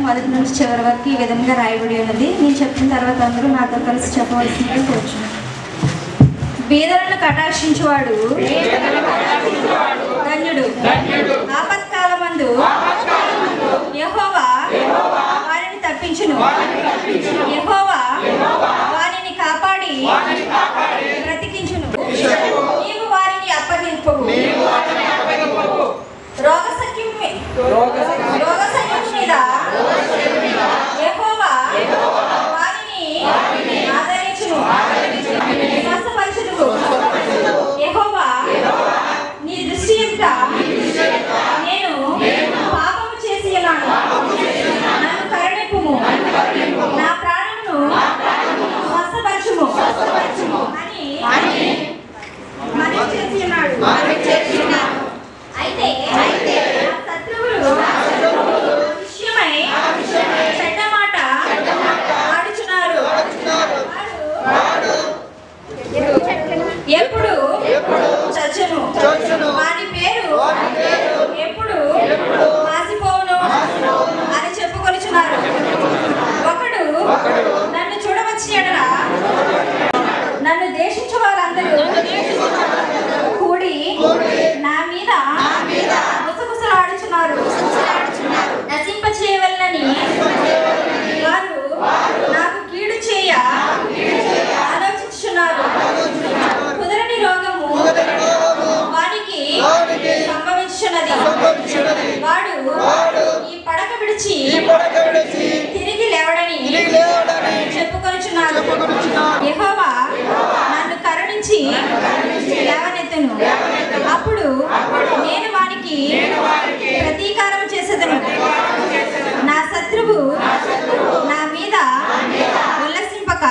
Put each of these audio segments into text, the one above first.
మొదటి నుంచి చివరి వరకు ఈ విధంగా రాయబడి ఉన్నది. నేను చెప్పిన తర్వాత అందరూ నాతో కలిసి చెప్పవలసిందిగా కోరుచున్నాను. బీదలను కటాక్షించువాడు ధన్యుడు. ఆపత్కాలమందు యెహోవా వారిని తప్పించును. యెహోవా వారిని కాపాడి బ్రతికించును. నీవు వారిని అప్పగింపవు. రోగసఖ్యం మీద యెహోవా వారిని ఆదరించును. స్వస్థపరచును. యెహోవా నీ దృష్టి ఎదుట నేను పాపము చేసి ఉన్నాను. నన్ను కరుణింపుము. నా ప్రాణమును స్వస్థపరచుము అని మనవి చేసి ఉన్నాడు. అయితే శత్రువులు విషయమై చెడ్డ మాట ఆడుచున్నారు. ఎప్పుడు చచ్చును. వారి పేరు ఎప్పుడు మాసిపోవును అని చెప్పుకొనిచున్నారు. ఒకడు నన్ను చూడవచ్చి ఎడల నన్ను దేశించు వారందరూ కూడి నా మీద ముసగుసలాడుచున్నారు. నశింప చేయవలనని వారు నాకు కీడు చేయ ఆలోచించుచున్నారు. కుదరని రోగము వారికి సంభవించుచున్నది. వాడు ఈ పడక విడిచి తిరిగి లేవడని చెప్పుకొనుచున్నారు. యెహోవా నన్ను కరుణించి లేవనెత్తును. అప్పుడు నేను వానికి ప్రతీకారం చేసేదను. నా శత్రువు నా మీద ఉల్లసింపక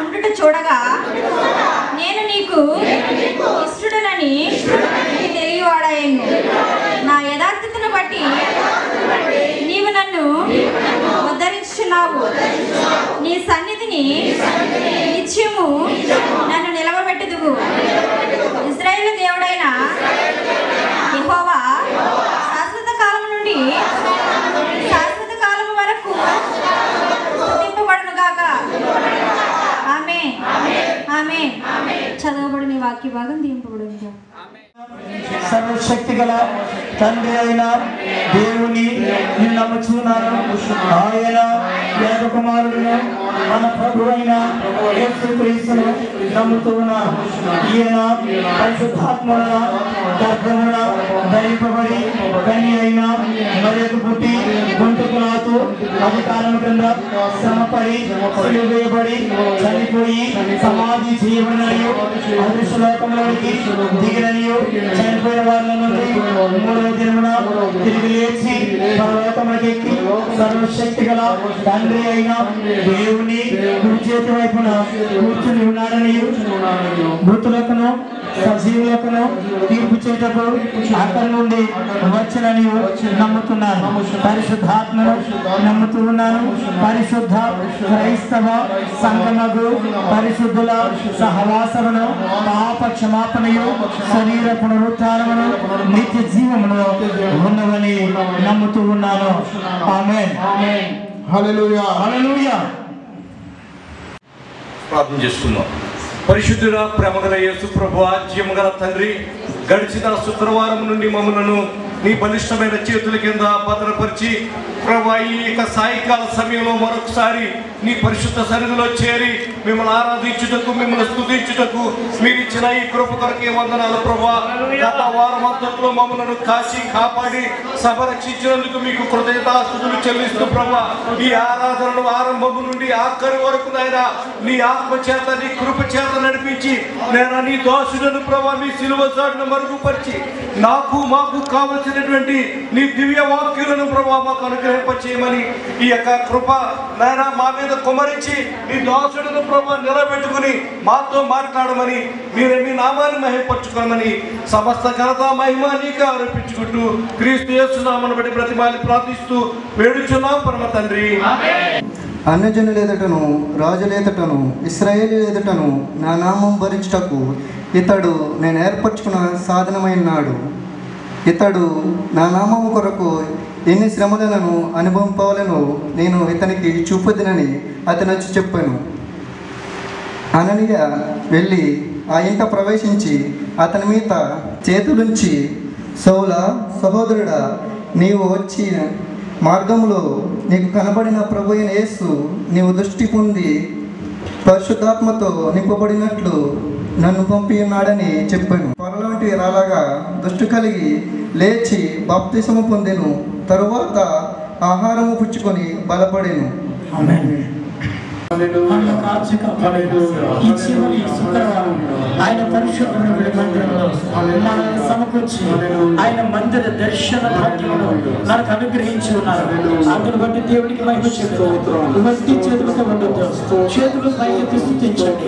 ఉండుట చూడగా నేను నీకు ఇష్టడనని తెలియవాడాయను. నా యథార్థతను బట్టి నీవు నన్ను ఉద్ధరించుచున్నావు. నీ సన్నిధిని నిత్యము నన్ను నిలవబెట్టుదువు. ఇశ్రాయేలు దేవుడైన యెహోవా శాశ్వత కాలం నుండి శాశ్వత కాలం వరకు స్తుతింపబడును గాక. ఆమేన్. ఆమేన్. చదవబడిన వాక్య భాగం దీవింపబడును గాక. సర్వశక్తి గల తండ్రి అయిన దేవుని నేను నమ్ముచున్నాను. ఆయన ఏక కుమారుడును మన ప్రభు అయిన యేసుక్రీస్తును నమ్ముతూ ఉన్నాను. ఈయన పరిశుద్ధాత్మల గర్భమున ధరింపబడి కన్య అయిన మరియకు పుట్టి గొంతుకులాతో అధికారం క్రింద శ్రమపడి సిలువేయబడి చనిపోయి సమాధి చేయబడినయు అదృశ్యలోకంలోనికి దిగినయు చనిపోయిన వారిలో నుండి మూడవ దినమున తిరిగి లేచి పరలోకములకెక్కి సర్వశక్తి గల తండ్రి అయిన దేవుని కుడి చేతి వైపున కూర్చుని ఉన్నాడని మృతులకును సజీవులకును తీర్పు చేటకు అక్కడి నుండి వచ్చనని నమ్ముతున్నాను. పరిశుద్ధాత్మను నమ్ముతూ ఉన్నాను. పరిశుద్ధ క్రైస్తవ సంఘముకు పరిశుద్ధుల సహవాసమును పాప క్షమాపణయు శరీర పునరుద్ధారమును నిత్య జీవమును ఉన్నవని నమ్ముతూ ఉన్నాను. ఆమేన్. హల్లెలూయా. హల్లెలూయా. ప్రార్థన చేసుకుందాం. పరిశుద్ధుడ ప్రేమగల యేసు ప్రభువా, జీవగల తండ్రి, గడిచిన శుక్రవారం నుండి మమ్మలను నీ బలిష్టమైన చేతుల కింద భద్రపరిచి ప్రభువా ఈ యొక్క సాయంకాల సమయంలో మరొకసారి నీ పరిశుద్ధ సన్నిధిలో చేరి మిమ్మల్ని ఆరాధించుటకు మిమ్మల్ని స్తుతించుటకు మీరు ఇచ్చిన ఈ కృప కొరకే వందనాలు ప్రభువా. గత వారం అంతట్లో మమ్మలను కాచి కాపాడి సభ రక్షించినందుకు మీకు కృతజ్ఞతాస్తుతులు చెల్లిస్తూ ప్రభువా ఈ ఆరాధనను ఆరంభము నుండి ఆఖరి వరకు నాయన నీ ఆత్మ చేత నీ కృప చేత నడిపించి నేను నీ దోషులను ప్రభువా నీ సిలువ చాటును మరుగుపరిచి మాకు కావలసినటువంటి నీ దివ్య వాక్యులను ప్రభువా మాకు అనుగ్రహింపచేయమని ఈ యొక్క కృప నాయన మా మీద కుమరించి నీ దోషులను ప్రభువా నిలబెట్టుకుని మాతో మాట్లాడమని మీరే మీ నామాన్ని మహిమపరచుకోమని సమస్త ఘనత మహిమ నీకే ఆరోపించుకుంటూ క్రీస్తు యేసు నామమును బట్టి ప్రతిమాలి ప్రార్థిస్తూ వేడుచున్నాం పరమ తండ్రి. అన్యజనుల ఎదుటను రాజుల ఎదుటను ఇశ్రాయేలు ఎదుటను నా నామం భరించుటకు ఇతడు నేను ఏర్పరచుకున్న సాధనమైనాడు. ఇతడు నా నామము కొరకు ఎన్ని శ్రమలను అనుభవింపవలెనో నేను ఇతనికి చూపుదినని అతను వచ్చి చెప్పాను. అననీయ వెళ్ళి ఆ ఇంట ప్రవేశించి అతని మీద చేతులుంచి, సౌల సహోదరుడా, నీవు వచ్చి మార్గంలో నీకు కనబడిన ప్రభు అయిన యేసు నీవు దృష్టి పొంది పరిశుద్ధాత్మతో నింపబడినట్లు నన్ను పంపి ఉన్నాడని చెప్పాను. పొరలాంటి రాలాగా దృష్టి కలిగి లేచి బాప్తిసము పొందెను. తరువాత ఆహారము పుచ్చుకొని బలపడెను. ఈ చివరి శుక్రవారం ఆయన పరిశుద్ధమైన మందిరంలో మనల్ని సమకూర్చి ఆయన మందిర దర్శన భాగ్యమును మనకు అనుగ్రహించి ఉన్నారు. అందును బట్టి దేవుడికి మహిమ చెందుతాం. భక్తి చేతులతో ఉండొద్దు, చేతులు పైకి స్తుతించండి.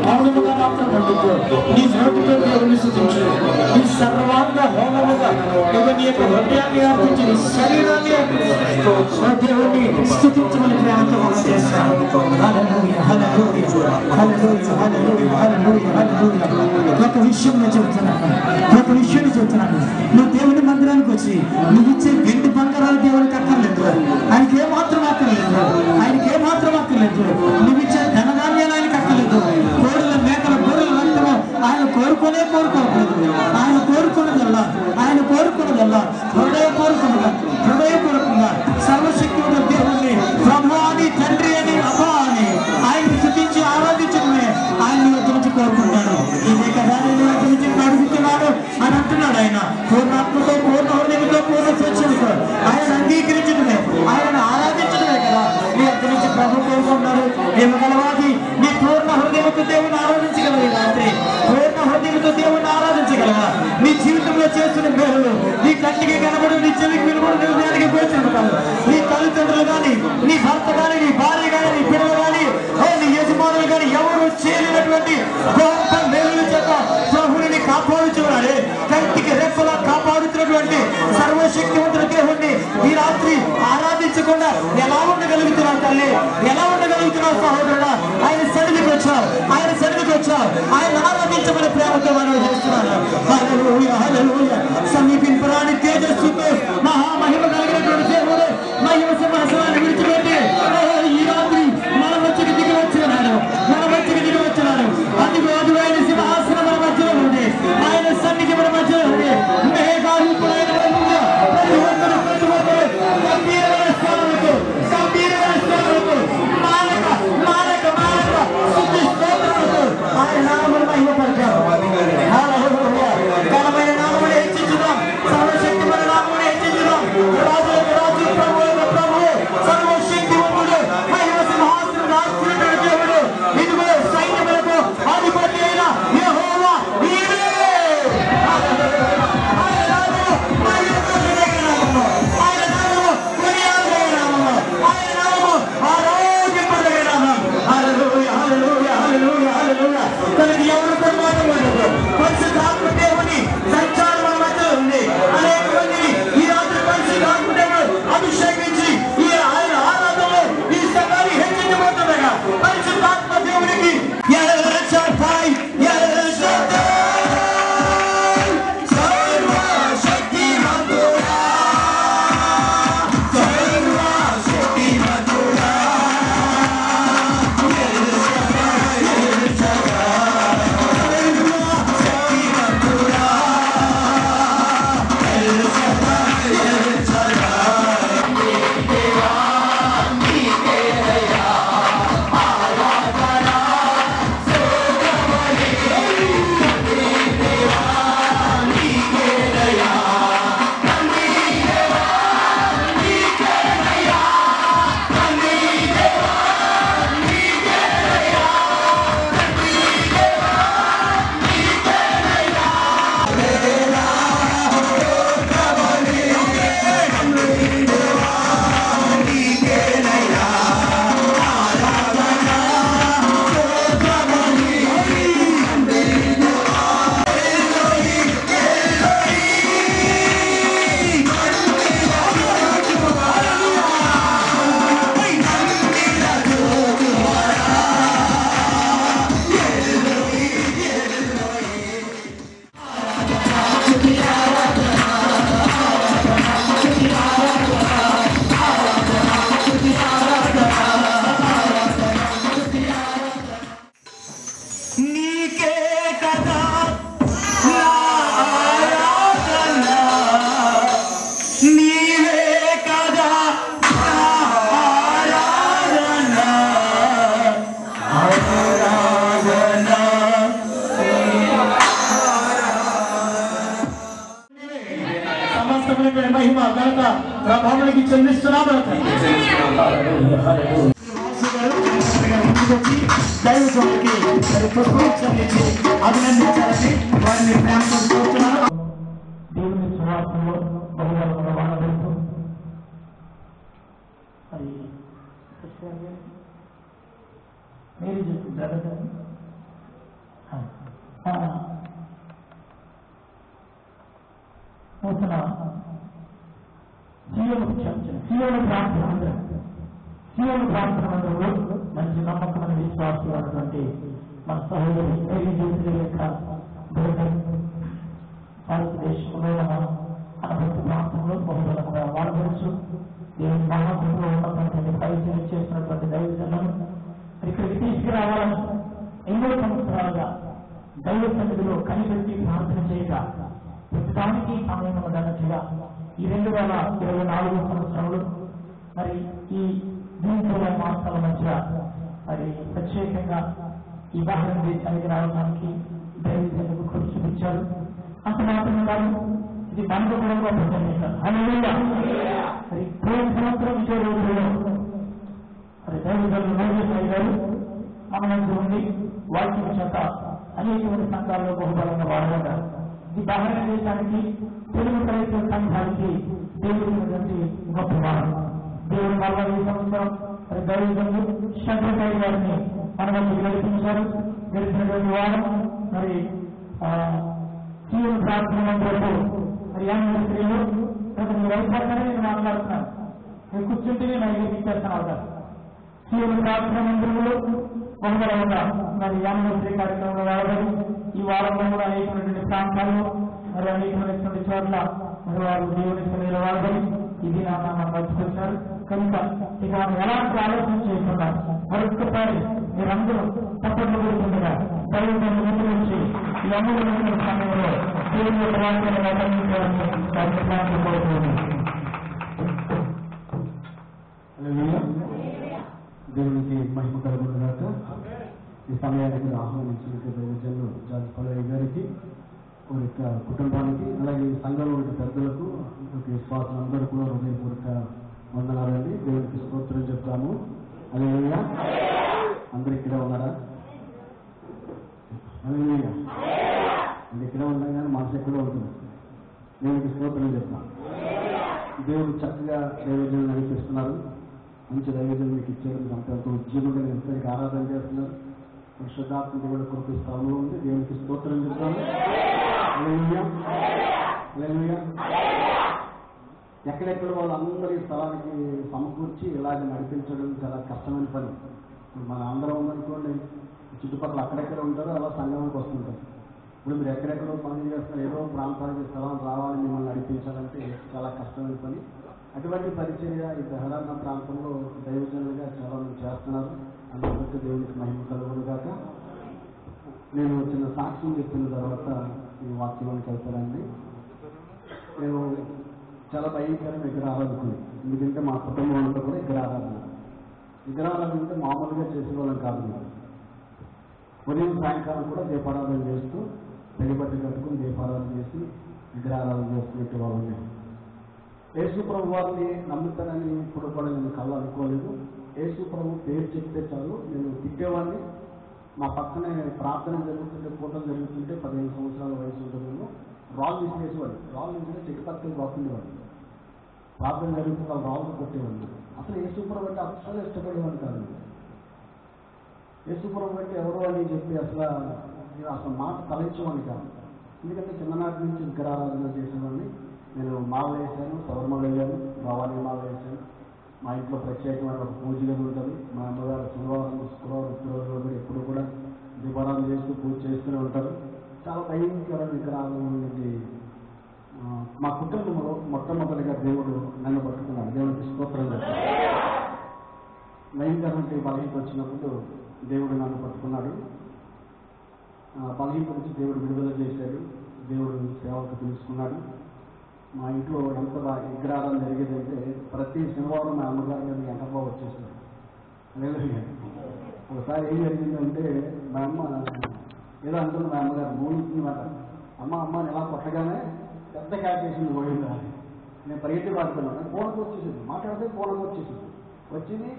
మౌనముగా మాత్రం ఉండొద్దు, నీ నోటితో దేవుని స్తుతించు. నీ సర్వాంగ హోమముగా నీ యొక్క హృదయాన్ని అర్పించి నీ శరీరాన్ని దేవుని స్తుతించమని ప్రేమతో మనం చేస్తాం. ఒక విషయం నేను చెబుతున్నాను. నువ్వు దేవుని మందిరానికి వచ్చి నువ్వు ఇచ్చే వెండి బంగారాలు దేవునికి అక్కర్లేదు. ఆయనకి ఏమాత్రం అక్కర్లేదు. నువ్వు ఇచ్చే ధనధాన్యాలు ఆయనకి అక్కర్లేదు. కోడుల మేకల గొర్రెల రక్తము ఆయన కోరుకోవట్లేదు. ఆయన కోరుకున్నదల్లా హృదయపూర్వకంగా సర్వశక్తివంతుడు దేవుణ్ణి ప్రభు అని తండ్రి అని అబ్బా అని ఆయన స్తుతించి ఆరాధించడమే ఆయన గురించి కోరుకుంటాడు. ఇదే కదా నేను గురించి అడుగుతున్నాడు అని అంటున్నాడు. ఆయన పూర్ణాత్మతో పూర్ణ హృదయంతో పూర్ణ స్వచ్ఛతతో ఆయన అంగీకరించడమే, ఆయన ఆరాధించడమే కదా నీ గురించి ప్రభు కోరుకుంటున్నాడు. ఏమగలవాది నీ పూర్ణ హృదయంతో దేవుని ఆరాధించగలవు. రాత్రి పూర్ణ హృదయంతో దేవుని ఆరాధించగలవా? నీ జీవితంలో చేస్తున్న మేలు నీ కంటికి కనబడు, నీ చెవికి వినబడు, నీ హృదయానికి గోచరము కాదు. నీ తల్లిదండ్రులు కానీ, నీ భర్త కానీ, నీ భార్య కానీ, నీ పిల్లలు కానీ, నీ యజమానులు కానీ ఎవరు చేయలేనటువంటి గొప్ప మేలుల చేత ప్రభువుని కాపాడుచున్నాడే. కంటికి రెప్పలా కాపాడుతున్నటువంటి సర్వశక్తివంతుల దేవుణ్ణి ఈ రాత్రి ఆరాధించకుండా ఎలా ఉండగలుగుతున్నావు తల్లి? ఎలా ఉండగలుగుతున్నావు సహోదరుడా? ఆయన సన్నిధికి వచ్చావు, ఆయన ఆరాధించమని ప్రేమతో మనం చేస్తున్నాను. హల్లెలూయా, హల్లెలూయా. సమీపింపరాని తేజస్సుతో మహామహిమ కలిగినటువంటి దేవుడు మహిమ సింహాసనాన్ని విడిచిపెట్టి ఈ రాత్రి మన మధ్యకి దిగి వచ్చినాడు. అందుకు ఆయన సింహాసనం మన మధ్యలో ఉంది, ఆయన సన్నిధి మన మధ్యలో ఉంది. సమస్తమైన మహిమ ఘనత ప్రభావానికి చెల్లిస్తున్నాము. దైవజనులకి పుష్పం చెల్లించి అభినందించాలని వారిని ప్రేమతో కోరుతున్నాను. దేవుని సువార్తలో బహుళ వాడబడుతూ మరి మీరు చెప్తారు నూతన సీయోను ప్రార్థన మందిరంలో మంచి నమ్మకమైన విశ్వాసం అన్నటువంటి మన సహోదరి మేరీ జ్యోతి యొక్క భారతదేశంలో మన అనుభూతి ప్రాంతంలో బహుబలంగా వాడవచ్చు. దేవుని మహాత్మంలో ఉన్నటువంటి పరిచయం చేసినటువంటి దైవజనులను ఇక్కడికి తీసుకురావాలని ఎన్నో సంవత్సరాలుగా దైవ సన్నిధిలో కనిపెట్టి ప్రార్థన చేయక ప్రతిదానికి సమయం ఉన్నదన్నట్టుగా ఈ 2024 సంవత్సరంలో మరి ఈ దీంట్లో మాసాల మధ్య మరి ప్రత్యేకంగా ఈ బహ్రెయిన్ దేశానికి రావడానికి దైవజనులకు కృషి చూపించారు. అంత మాత్రమే కాదు, ఇది మనకు కూడా ప్రజలు మరి పోయిన సంవత్సరం ఇదే రోజుల్లో మరి దైవజనులు మోజేసాయి గారు మన మధ్య ఉండి వాక్యం చేత అనేకమైన సంఘాల్లో బహుబలంగా వాడబడ్డారు. ఈ బహ్రెయిన్ దేశానికి తెలుగు క్రైస్తవ సంఘానికి దేవుడి గొప్ప వారం. దేవుడు 40 సంవత్సరం మరి దైవజనులు శంకరయ్య గారిని మన మధ్య గెలిపించారు. గెలిచినటువంటి వారం మరి సీఎం ప్రార్థన మందిరంలో మరి స్త్రీలు మీరు అయిపోతారని నేను మాట్లాడుతున్నాను. మీరు కూర్చుంటే నేను ఇచ్చేస్తాను అవకాశం. సీఎం ప్రార్థన మందిరంలో బహుబలంగా మరి స్త్రీ కార్యక్రమంలో రావడం ఈ వారంలో కూడా అనేకమైనటువంటి ప్రాంతాల్లో మరి అనేకమైనటువంటి చోట్ల మరి వారు దేవుని వాడడం ఇది మనం మర్చిపోతారు. కనుక ఇక మనం ఎలాంటి ఆలోచన చేయకుండా మరొకసారి మీరందరూ తప్పట్లు పెడుతుండగా దైవజనుల ముందు నుంచి ఈ అమూల్యమైన సమయంలో దేవుని యొక్క వాక్యాన్ని అవలంబించాలని కోరుతున్నాను. దేవునికి మహిమ కలుగుతున్నట్టు ఈ సమయానికి ఆహ్వానించిన దైవజనులు జాజిపల్లయ్య గారికి వారి యొక్క కుటుంబానికి అలాగే సంఘంలో ఉన్న పెద్దలకు విశ్వాసులందరూ కూడా హృదయపూర్వక వందనాలండి. దేవునికి స్తోత్రం చెప్తాము. హల్లెలూయా. అందరు ఇక్కడే ఉన్నారా? హల్లెలూయా. అది ఇక్కడే ఉన్నాం కానీ మనసు ఎక్కడో ఉంటుంది. దేవునికి స్తోత్రం చెప్తాం. దేవుడు చక్కగా దైవజనులు నడిపిస్తున్నారు. మంచి దైవజనులు మీకు ఇచ్చారు. అంత ఉద్యోగంగా ఎంతకి ఆరాధన చేస్తున్నారు. పరిశుద్ధాత్మ దేవుడు కృప స్థానంలో ఉంది. దేవునికి స్తోత్రం చెప్తాము. హల్లెలూయా. హల్లెలూయా. ఎక్కడెక్కడ వాళ్ళందరి స్థలానికి సమకూర్చి ఇలాగ నడిపించడం చాలా కష్టమైన పని. మన అందరం ఉందనుకోండి, చుట్టుపక్కల అక్కడెక్కడ ఉంటారో అలా సంఘానికి వస్తుంటారు. ఇప్పుడు మీరు ఎక్కడెక్కడో పనులు చేస్తున్నారు, ఏదో ప్రాంతానికి స్థలం రావాలి మిమ్మల్ని నడిపించాలంటే చాలా కష్టమైన పని. అటువంటి పరిచర్య ఈ బెహరానా ప్రాంతంలో దైవజనులుగా చాలా మంది చేస్తున్నారు. అందుకు దేవునికి మహిమ కలుగును గాక. నేను చిన్న సాక్ష్యం చెప్పిన తర్వాత ఈ వాక్యంలోకి వెళ్తానండి. నేను చాలా భయంకరమైన విగ్రహారాధకుని. ఎందుకంటే మా కుటుంబం అంతా కూడా విగ్రహారాధన. విగ్రహారాధన అంటే మామూలుగా చేసేవాళ్ళం కాదు. ఉదయం సాయంకాలం కూడా దీపారాధన చేస్తూ పెళ్లిబట్టి కట్టుకుని దీపారాధన చేసి విగ్రహారాధన చేసుకునే వాళ్ళని. యేసు ప్రభు వారిని నమ్ముతానని ఇప్పుడు కూడా నేను కళ్ళు అనుకోలేదు. యేసు ప్రభు పేరు చెప్తే చాలు నేను తిట్టేవాడిని. మా పక్కనే ప్రార్థన జరుగుతుంటే, పూటలు జరుగుతుంటే 15 సంవత్సరాల వయసు ఉంటుందేమో రాళ్ళు విసిరేసేవాడు. రాళ్ళు విసిరే చెట్టు పక్కన బాగుండేవాడు. ప్రార్థన జరుగుతుంది వాళ్ళు రాళ్ళు కొట్టేవాడిని. అసలు యేసుప్రభు అంటే అసలు ఇష్టపడేవాడిని కాదు. యేసుప్రభు అంటే ఎవరో అని చెప్పి అసలు మాట తలంచేవాడిని కాదు. ఎందుకంటే చిన్ననాటి నుంచి విగ్రహారాధన చేసేవాడిని. నేను మాల వేసాను, సవర్మలు వెళ్ళాను, భవానీ మాల వేసాను. మా ఇంట్లో ప్రత్యేకమైన ఒక పూజ గది ఉంటుంది. మా అమ్మగారు శుక్రవారం కూడా ఎప్పుడు కూడా దీపారాధన చేస్తూ పూజ చేస్తూనే ఉంటారు. చాలా భయంకర విగ్రహాలు నుండి మా కుటుంబంలో మొట్టమొదటిగా దేవుడు నన్ను పట్టుకున్నాడు. దేవుడికి స్తోత్రం చేస్తాను. భయంకరంగా బలహీనత వచ్చినప్పుడు దేవుడు నన్ను పట్టుకున్నాడు. బలహీనత నుంచి దేవుడు విడుదల చేశాడు. దేవుడు సేవకు పిలుచుకున్నాడు. మా ఇంట్లో ఎంత విగ్రహాలు జరిగేదంటే ప్రతి శనివారం మా అమ్మగారి మీద ఎంతగా వచ్చేసాడు. ఒకసారి ఏం జరిగిందంటే మా అమ్మ ఏదో అంటుంది. మా అమ్మగారు మూడుతుంది మాట, అమ్మ ఎలా కొట్టగానే పెద్ద క్యాకేసింది పోయిందా. నేను పరిగెత్తి మాట్లాడుతున్నాను, ఫోన్కి వచ్చేసింది, మాట్లాడితే ఫోన్కి వచ్చేసింది, వచ్చింది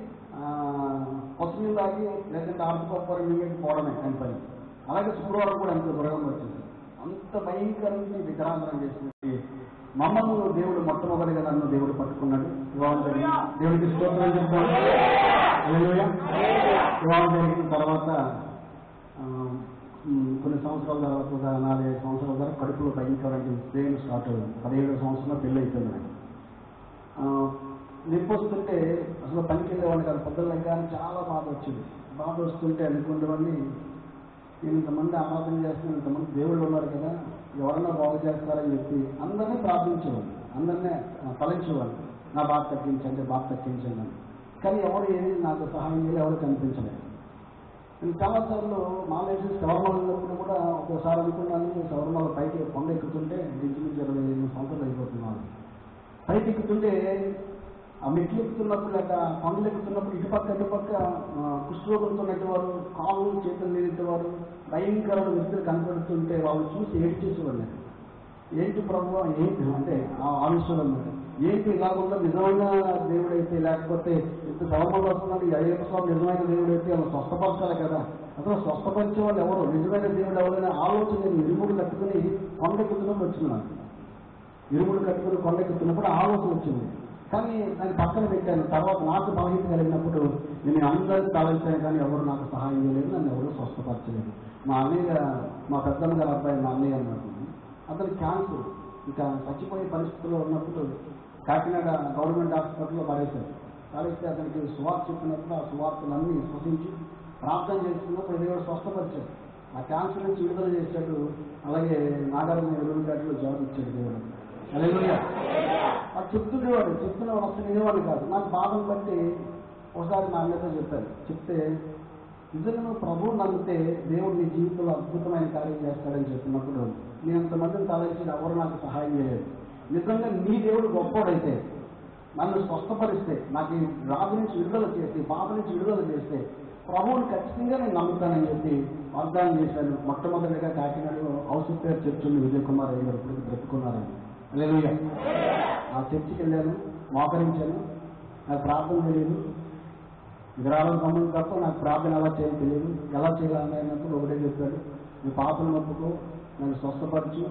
కొత్తమీళ్ళు తాగి లేదంటే ఆర్థికపరం మింగేసి పోవడమే అని పని. అలాగే శుక్రవారం కూడా అంత దూరంగా వచ్చింది. అంత భయంకరంగా విగ్రహాంతరం చేసింది. మమ్మల్ని దేవుడు మొట్టమొదటిగా నన్ను దేవుడు పట్టుకున్నాడు. వివాహం జరిగింది, దేవుడికి స్తోత్రం చెప్తాను. వివాహం జరిగిన తర్వాత కొన్ని సంవత్సరాల తర్వాత 4-5 సంవత్సరాల తర్వాత కడుపులో భయంకరమైన పెయిన్ స్టార్ట్ అయ్యింది. 17 సంవత్సరంలో పెళ్ళి అయిపోయింది. నొప్పి వస్తుంటే అసలు పనికి వెళ్ళేవాడిని కాదు. పొద్దున్న కానీ చాలా బాధ వచ్చింది. బాధ వస్తుంటే అనుకునేవాడిని, నేను ఇంతమంది ఆరాధన చేస్తున్నాను, ఇంతమంది దేవుళ్ళు ఉన్నారు కదా, ఎవరన్నా బాగు చేస్తారని చెప్పి అందరినీ ప్రార్థించేవాడిని, అందరినీ తలంచేవాడిని, నా బాధ తగ్గించండి, బాధ తగ్గించండి అని. కానీ ఎవరు ఏది నాకు సహాయం చేయాలి, ఎవరు కనిపించలేదు. నేను చాలాసార్లు మాలేసి శబరిమల ఉన్నప్పుడు కూడా ఒకసారి అనుకున్నాను, శబరిమల పైకి కొండ ఎక్కుతుంటే ఇంచుమించు 25 సంవత్సరాలు అయిపోతున్నాను. పైకి ఎక్కుతుంటే ఆ మెట్లు ఎక్కుతున్నప్పుడు లేక కొండలు ఎక్కుతున్నప్పుడు ఇటుపక్క కుష్ఠరోగంతో నెట్టేవారు, కాళ్ళు చేతులు నీరెట్టేవారు, భయంకరమైన వ్యక్తులు కనపడుతుంటే వాళ్ళు చూసి ఏడ్చేసేవాళ్ళు. ఏంటి ప్రభు ఏంటి అంటే ఆలోచన అన్నమాట, ఏంటి ఇలాగుండా నిజమైన దేవుడైతే, లేకపోతే ఇంత శబరిమల వస్తున్నాడు ఈ అయ్యప్ప స్వామి నిజమైన దేవుడైతే వాళ్ళు స్వస్థపరచాలి కదా, అసలు స్వస్థపరిచే వాళ్ళు ఎవరు, నిజమైన దేవుడు ఎవరైనా ఆలోచన. నేను ఇరుముడు కట్టుకుని కొండెక్కుతున్నప్పుడు వచ్చినాను, ఇరుముడు కట్టుకుని కొండెక్కుతున్నప్పుడు ఆలోచన వచ్చింది. కానీ దాన్ని పక్కన పెట్టాను. తర్వాత నాకు బలహీన కలిగినప్పుడు నేను అందరికీ తలెత్తాను, కానీ ఎవరు నాకు సహాయం చేయలేదు, నన్ను ఎవరు స్వస్థపరచలేదు. మా అన్నయ్య, మా పెద్దమ్మ గారి అబ్బాయి మా అన్నయ్య అన్నట్టు, అతను క్యాన్సర్, ఇంకా చచ్చిపోయే పరిస్థితుల్లో ఉన్నప్పుడు కాకినాడ గవర్నమెంట్ హాస్పిటల్లో పడేశారు. పడేస్తే అతనికి సువార్త చెప్పినప్పుడు ఆ సువార్తలన్నీ స్పృశించి ప్రార్థన చేస్తున్నప్పుడు దేవుడు స్వస్థపరిచాడు. ఆ క్యాన్సర్ నుంచి విడుదల చేశాడు. అలాగే నాగారం ఎరువుగడ్డలో జాబ్ ఇచ్చాడు దేవుడు. హల్లెలూయా. అది చెప్తుండేవాడు, చెప్తున్నవాడు అసలు వినేవాడు కాదు. నాకు బాధను బట్టి ఒకసారి మా అన్నతో చెప్పాను. చెప్తే నిజంగా నువ్వు ప్రభువు నమ్మితే దేవుడు నీ జీవితంలో అద్భుతమైన కార్యం చేస్తాడని చెప్పినప్పుడు నేను అంతమందిని తలచి ఎవరు నాకు సహాయం చేయలేదు. నిజంగా నీ దేవుడు గొప్పవాడైతే, నన్ను స్వస్థపరిస్తే, నాకు ఈ రాజు నుంచి విడుదల చేస్తే, బాధ నుంచి విడుదల చేస్తే ప్రభువుని ఖచ్చితంగా నేను నమ్ముతానని చెప్పి వాగ్దానం చేశాను. మొట్టమొదటిగా కాకినాడలో హౌస్ పేరు చర్చ్ ఉంది, విజయ్ కుమార్ అయ్య గారు ఇప్పుడు బ్రతుకున్నారని. హల్లెలూయా. ఆ చర్చికి వెళ్ళాను, మోకరించాను. నాకు ప్రార్థన తెలియదు, విగ్రహాలకు సంబంధించి తప్ప నాకు ప్రార్థన ఎలా చేయాలో తెలియదు. ఎలా చేయాలని అన్నప్పుడు ఒకటే చెప్పాడు, నీ పాపను నొప్పుకో, నన్ను స్వస్థపరచు,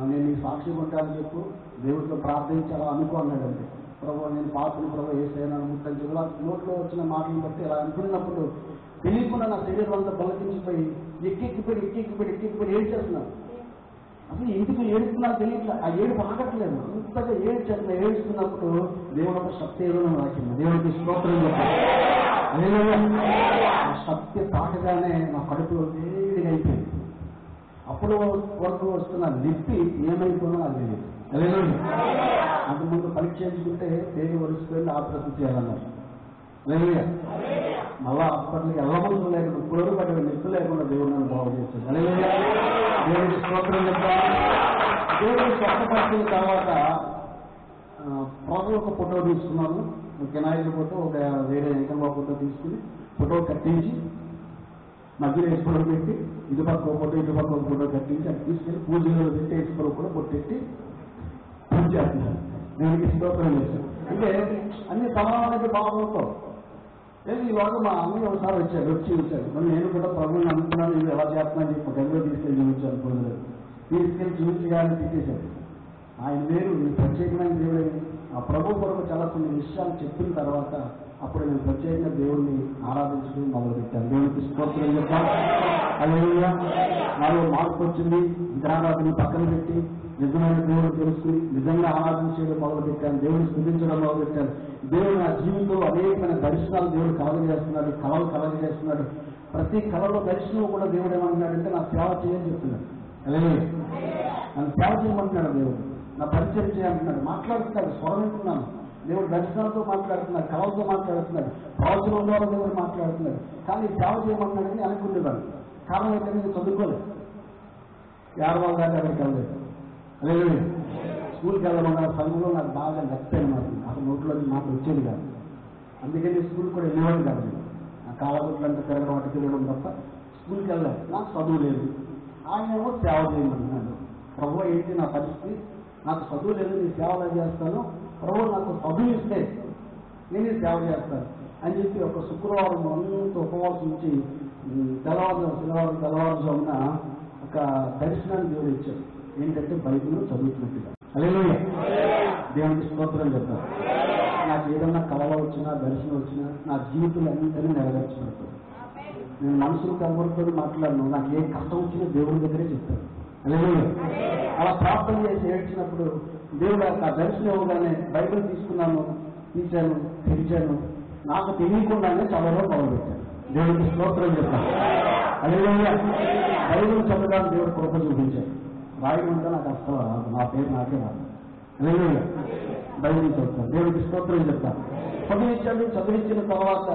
నేను నీ సాక్షి ఉంటానని చెప్పు, దేవుడితో ప్రార్థించి అలా అనుకో అన్నాడంటే. ప్రభు నేను పాపను ప్రభు ఏసైనా అనుకుంటాను చెప్పి నోట్లో వచ్చిన మాటలను బట్టి అలా అనుకున్నప్పుడు తెలియకుండా నా శరీరం అంతా బలకించిపోయి ఎక్కెక్కిపోయి ఏడ్చేస్తున్నాను. అసలు ఎందుకు ఏడుస్తున్నా తెలియట్లా, ఆ ఏడుపు ఆగట్లేదు. అంతగా ఏడుస్తున్నప్పుడు దేవుడు ఒక శక్తి ఏదో రాకింది. దేవుడికి స్తోత్రం చెప్పాలి. ఆ శక్తి తాకగానే నా కడుపులో వేడిగా అయిపోయింది. అప్పుడు వరకు వస్తున్న నొప్పి ఏమైపోయినా నాకు తెలియదు. అంతకుముందు పరీక్ష చేసుకుంటే పేరు వరుసపోయింది, ఆపరేషన్ చేయాలన్నారు. హల్లెలూయా. మళ్ళా హాస్పిటల్కి వెళ్ళవలసిన లేకుండా ఇప్పుడు పట్టిన నొప్పి లేకుండా దేవుడు నన్ను బాగు చేశాడు. హల్లెలూయా. దేవుడికి స్తోత్రం చెప్తాను. దేవుడు స్వస్థపరిచిన తర్వాత ప్రభు ఒక ఫోటో తీసుకున్నాను, వినాయకుడి ఫోటో, ఒక వేరే వెంకమ్మ ఫోటో తీసుకుని ఫోటో కట్టించి మధ్యలో వేసుకోవడం పెట్టి ఇటుపక్క ఒక ఫోటో ఇటుపక్క ఒక ఫోటో కట్టించి అది తీసుకెళ్ళి పూజలో పెట్టి వేసుకోవడం కూడా పొట్టెట్టి పూజ చేస్తున్నాను. దేవుడికి స్తోత్రం చేశాను. అంటే అన్ని సమానమైన భావంతో లేదు. ఇవాళ మా అన్నయ్య ఒకసారి వచ్చాడు. మరి నేను కూడా ప్రభువుని అనుకున్నాను, ఇది ఎలా చేస్తున్నాను చెప్పి గదిలో తీసుకెళ్ళి చూపించాను. పొందలేదు, తీసుకెళ్ళి చూపించగానే తిట్టేశాడు. ఆయన వేరు, ఈ ప్రత్యేకమైన దేవుడే. ఆ ప్రభు కొరకు చాలా కొన్ని విషయాలు చెప్పిన తర్వాత అప్పుడు నేను ప్రత్యేకంగా దేవుడిని ఆరాధించడం మొదలుపెట్టాను. దేవుడికి స్తోత్రం చెప్పాను. హల్లెలూయా. నాలో మార్పు వచ్చింది. విగ్రహారాధన పక్కన పెట్టి నిజమైన దేవుడు తెలుసుకుని నిజంగా ఆరాధన చేయడం మొదలుపెట్టాను. దేవుడిని స్థుతించడం మొదలుపెట్టాను. దేవుడు నా జీవితంలో అనేకమైన దర్శనాలు దేవుడు కలగజేస్తున్నాడు, కళలు కలగజేస్తున్నాడు. ప్రతి కళలో దర్శనం కూడా దేవుడు ఏమంటున్నాడంటే నా సేవ చేయని చెప్తున్నాడు. హల్లెలూయా. నన్ను సేవ చేయమంటున్నాడు దేవుడు, నా పరిచయం చేయాలంటున్నాడు. మాట్లాడుతున్నాడు, స్వరం వింటున్నాను. దేవుడు దర్శనాలతో మాట్లాడుతున్నాడు, కళలతో మాట్లాడుతున్నాడు, ప్రవచనం ద్వారా దేవుడు మాట్లాడుతున్నాడు. కానీ సేవ చేయమంటున్నాడని అనుకునేవాడు. కారణం అయితే నేను చదువుకోలేదు, 6 దాకా అక్కడికి వెళ్ళలేదు. లేదు, స్కూల్కి వెళ్ళమన్నా సంఘంలో నాకు బాగా నచ్చాయి మాట, అసలు నోట్లోకి మాట వచ్చేది కాదు. అందుకని స్కూల్ కూడా వెళ్ళేవాడు కాదు. నా కాలగొట్లంతా తిరగడం అటు తిరగడం తప్ప స్కూల్కి వెళ్ళలేదు. నాకు చదువు లేదు. ఆయన ఏమో సేవ చేయమంటున్నాడు. ప్రభు ఏంటి నా పరిస్థితి, నాకు చదువు లేదు, నీ సేవలు చేస్తాను, ప్రభు నాకు చదువు ఇస్తే నేనే సేవ చేస్తాను అని చెప్పి ఒక శుక్రవారం అంతా ఉపవాసం నుంచి తెల్లవారుజామున ఒక దర్శనాన్ని దేవుడు ఇచ్చాడు. ఏంటంటే బైబిల్ చదువుతున్నట్టుగా. హల్లెలూయా, దేవునికి స్తోత్రం చెప్తాను. నాకు ఏదన్నా కళలో వచ్చినా దర్శనం వచ్చినా నా జీవితం అన్నింటినీ నెరవేర్చినట్టు. నేను మనసులు కనబడుతుంది మాట్లాడను, నాకు ఏ కష్టం వచ్చినా దేవుడి దగ్గరే చెప్తాను. హల్లెలూయా, అలా ప్రార్థన చేసి ఏడ్చినప్పుడు దేవుడు ఆ దర్శనం ఇవ్వగానే బైబిల్ తీసుకున్నాను, తీశాను, తెరిచాను, నాకు తెలియకుండానే చదవడం మొదలుపెట్టాను. దేవుడికి స్తోత్రం చెప్తాను. హల్లెలూయా, బైబిల్ చదవడానికి దేవుడు కృప చూపించాడు. రాయమంటే నాకు అసలు రాదు, నా పేరు నాకే రాదు. హల్లెలూయా, బైబిల్ చదువుతాను, దేవుడికి స్తోత్రం చెప్తాను. చదివించాడు. చదివించిన తర్వాత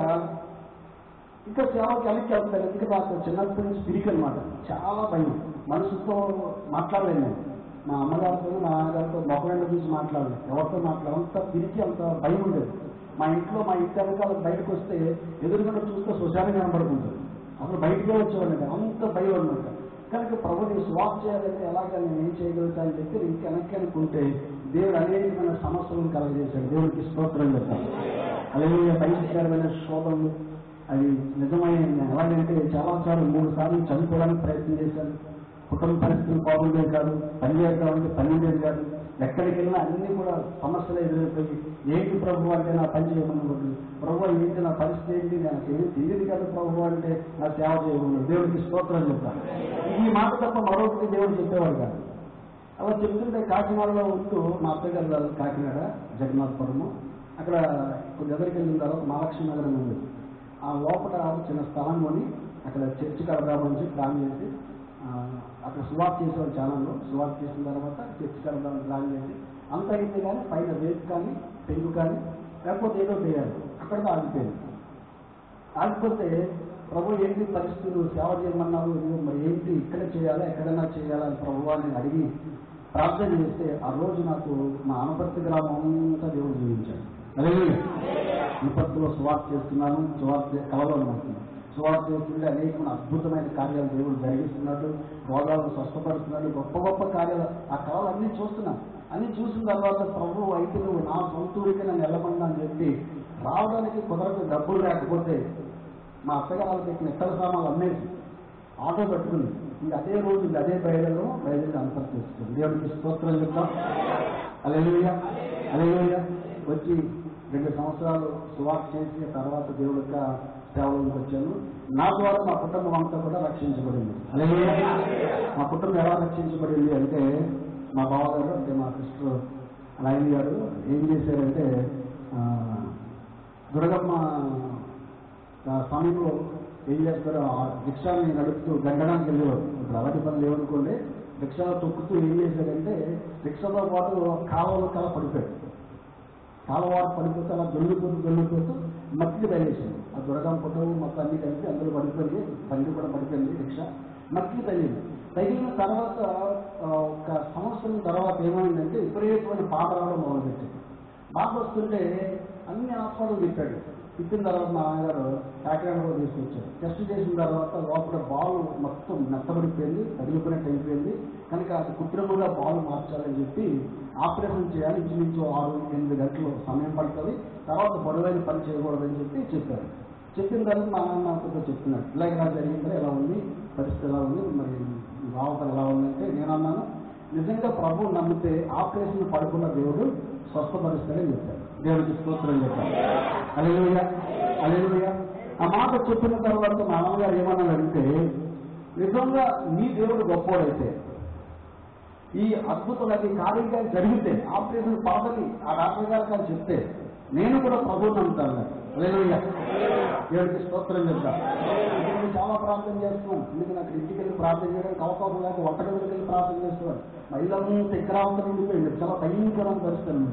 ఇంకా సేవకి వెనక్కి వెళ్తాను. ఎందుకంటే నాకు చిన్నప్పటి నుంచి పిరికి అనమాట, చాలా భయం, మనసుతో మాట్లాడలేను నేను. మా అమ్మగారితో మా నాన్నగారితో మొక్కలను చూసి మాట్లాడలేదు, ఎవరితో మాట్లాడాలి, అంత పిరికి, అంత భయం ఉండేది. మా ఇంట్లో మా ఇంటి వెనకాల బయటకు వస్తే ఎదురుకుండా చూస్తే శ్మశానంగా కనబడుకుంటుంది, అసలు బయటకే వచ్చేవాళ్ళండి, అంత భయం అనమాట. కనుక ప్రభుని స్వాప్ చేయాలంటే ఎలాగా నేను ఏం చేయగలుగుతా అని చెప్పి ఇంక వెనక్కి అనుకుంటే దేవుడు అనేకమైన సమస్యలను కలగజేశాడు. దేవుడికి స్తోత్రం చెప్తాను. అలాగే భయంకరమైన శోధనలు అవి నిజమైన, ఎలాగంటే చాలాసార్లు 3 సార్లు చనిపోవడానికి ప్రయత్నం చేశాను. కుటుంబ పరిస్థితులు బాగుండేది కాదు, పని చేద్దామంటే పని ఉండేది కాదు, ఎక్కడికి వెళ్ళినా అన్నీ కూడా సమస్యలు ఎదురైపోయి ఏంటి ప్రభు అంటే నా పని చేయమన్నప్పుడు, ప్రభు ఏంటి నా పరిస్థితి ఏంటి, నాకు ఏమి తెలియదు కదా ప్రభు అంటే నా సేవ చేయమన్నాడు. దేవుడికి స్తోత్రం చెప్తాను. ఈ మాట తప్ప మరొకటి దేవుడు చెప్పేవాడు కాదు. అలా చెప్తుంటే కాకినాడలో ఉంటూ మా అత్తగారు గారు కాకినాడ జగన్నాథపురము, అక్కడ కొన్ని దగ్గరికి వెళ్ళిన తర్వాత మహాలక్ష్మి నగరం ఉంది. ఆ లోపల చిన్న స్థలం కొని అక్కడ చర్చి కడదామని ప్లాన్ చేసి అక్కడ సువార్త చేసేవాళ్ళు ఛానల్లో. సువార్త చేసిన తర్వాత చర్చి కడదామని ప్లాన్ చేసి అంత అయింది, కానీ పైన రేపు కానీ పెంగు కానీ లేకపోతే ఏదో చేయాలి, అక్కడితో ఆగిపోయింది. ఆగిపోతే ప్రభు ఏంటి పరిస్థితులు, సేవ చేయమన్నావు, మరి ఏంటి ఇక్కడే చేయాలా ఎక్కడైనా చేయాలా అని ప్రభు అని అడిగి ప్రార్థన చేస్తే ఆ రోజు నాకు మా అనపర్తి గ్రామం అంతా దేవుడు జీవించాడు. అదే విపత్తులో సువార్త చేస్తున్నాను, సువార్త కళలో ఉంటున్నాను. సువార్త చేస్తుంటే అనేకమైన అద్భుతమైన కార్యాలు దేవుడు జరిగిస్తున్నాడు, రోగాలను స్వస్థపడుతున్నాడు, గొప్ప గొప్ప కార్యాలు ఆ కళలు అన్నీ చూస్తున్నాను. అన్నీ చూసిన తర్వాత ప్రభు అయితే నువ్వు నా సొంత ఊరికి నన్ను వెళ్ళమన్నా అని చెప్పి రావడానికి కుదరదు, డబ్బులు లేకపోతే మా అత్తగారు పెట్టిన ఇతర సామాన్లు అమ్మేసి ఆటో పెట్టుకుంది. ఇంకా అదే రోజు అదే బయలుదేరి అంతరం చేస్తుంది. దేవుడికి స్తోత్రం చెప్తాం. హల్లెలూయా, హల్లెలూయా. వచ్చి 2 సంవత్సరాలు సువార్త చేసిన తర్వాత దేవుడి యొక్క సేవలోకి వచ్చాను. నా ద్వారా మా కుటుంబం అంతా కూడా రక్షించబడింది. హల్లెలూయా. మా కుటుంబం ఎలా రక్షించబడింది అంటే మా బావగారు అంటే మా సిస్టర్ నాయన గారు ఏం చేశారంటే దుర్గమ్మ సమయంలో ఏం చేస్తారు, ఆ రిక్షాని నడుపుతూ గండడానికి వెళ్ళేవారు. ఇప్పుడు అలాంటి పనులు లేవనుకోండి, రిక్షాలో తొక్కుతూ ఏం చేశారంటే రిక్షాతో పాటు కాలువలో పడిపోయాడు. కాలువాడు పడిపోతే అలా దొల్లిపోతూ మట్టికి తగిలేసింది. ఆ దుర్గమ్మ పుట్టవు మొత్తం అన్ని కలిపి అందులో పడిపోయింది, బండి కూడా పడిపోయింది, రిక్షా మట్టికి తగిలింది. తగిలిన తర్వాత ఒక సంవత్సరం తర్వాత ఏమైందంటే విపరీతమైన బాధ రావడం మొదలుపెట్టింది. బాధ వస్తుంటే అన్ని హాస్పిటల్ తిప్పిన తర్వాత మా నాన్నగారు కాకినాడలో తీసుకొచ్చారు. టెస్ట్ చేసిన తర్వాత లోపల బాల్ మొత్తం మెత్తబడిపోయింది, తగిలిపోయినట్టు అయిపోయింది. కనుక అది కృత్రిమంగా బాల్ మార్చాలని చెప్పి ఆపరేషన్ చేయాలి, ఇంచుమించు 6-8 గంటలు సమయం పడుతుంది, తర్వాత బరువైన పని చేయకూడదని చెప్పి చెప్పారు. చెప్పిన తర్వాత మా నాన్న నాతో చెప్తున్నాడు, ఇలాగ ఇలా జరిగిందా, ఎలా ఉంది పరిస్థితి, ఎలా ఉంది, మరి రావటం ఎలా ఉందంటే నేను అన్నాను, నిజంగా ప్రభు నమ్మితే ఆపరేషన్ పడకుండా దేవుడు స్వస్థపరుస్తాడని చెప్పారు. దేవుడికి స్తోత్రం చెప్పారు. హల్లెలూయా, హల్లెలూయా. ఆ మాట చెప్పిన తర్వాత మా అమ్మగారు ఏమన్నారంటే, నిజంగా నీ దేవుడు గొప్పవాడైతే ఈ అద్భుతాలకి కార్యంగా జరిగితే ఆపరేషన్ పడదని ఆ డాక్టర్ గారు కానీ చెప్తే నేను కూడా ప్రభువు నమ్ముతాను. హల్లెలూయా, దేవుడికి స్తోత్రం చెప్తాను. నేను చాలా ప్రార్థన చేస్తున్నాను, ఎందుకంటే నాకు ఇంటికి వెళ్ళి ప్రార్థన చేయడానికి అవకాశం లేక వంటగదికి వెళ్ళి ప్రార్థన చేస్తున్నాను. మహిళలంతా ఎక్కరాంతరం ఉండిపోయింది, చాలా భయంకరమైన పరిస్థితులు.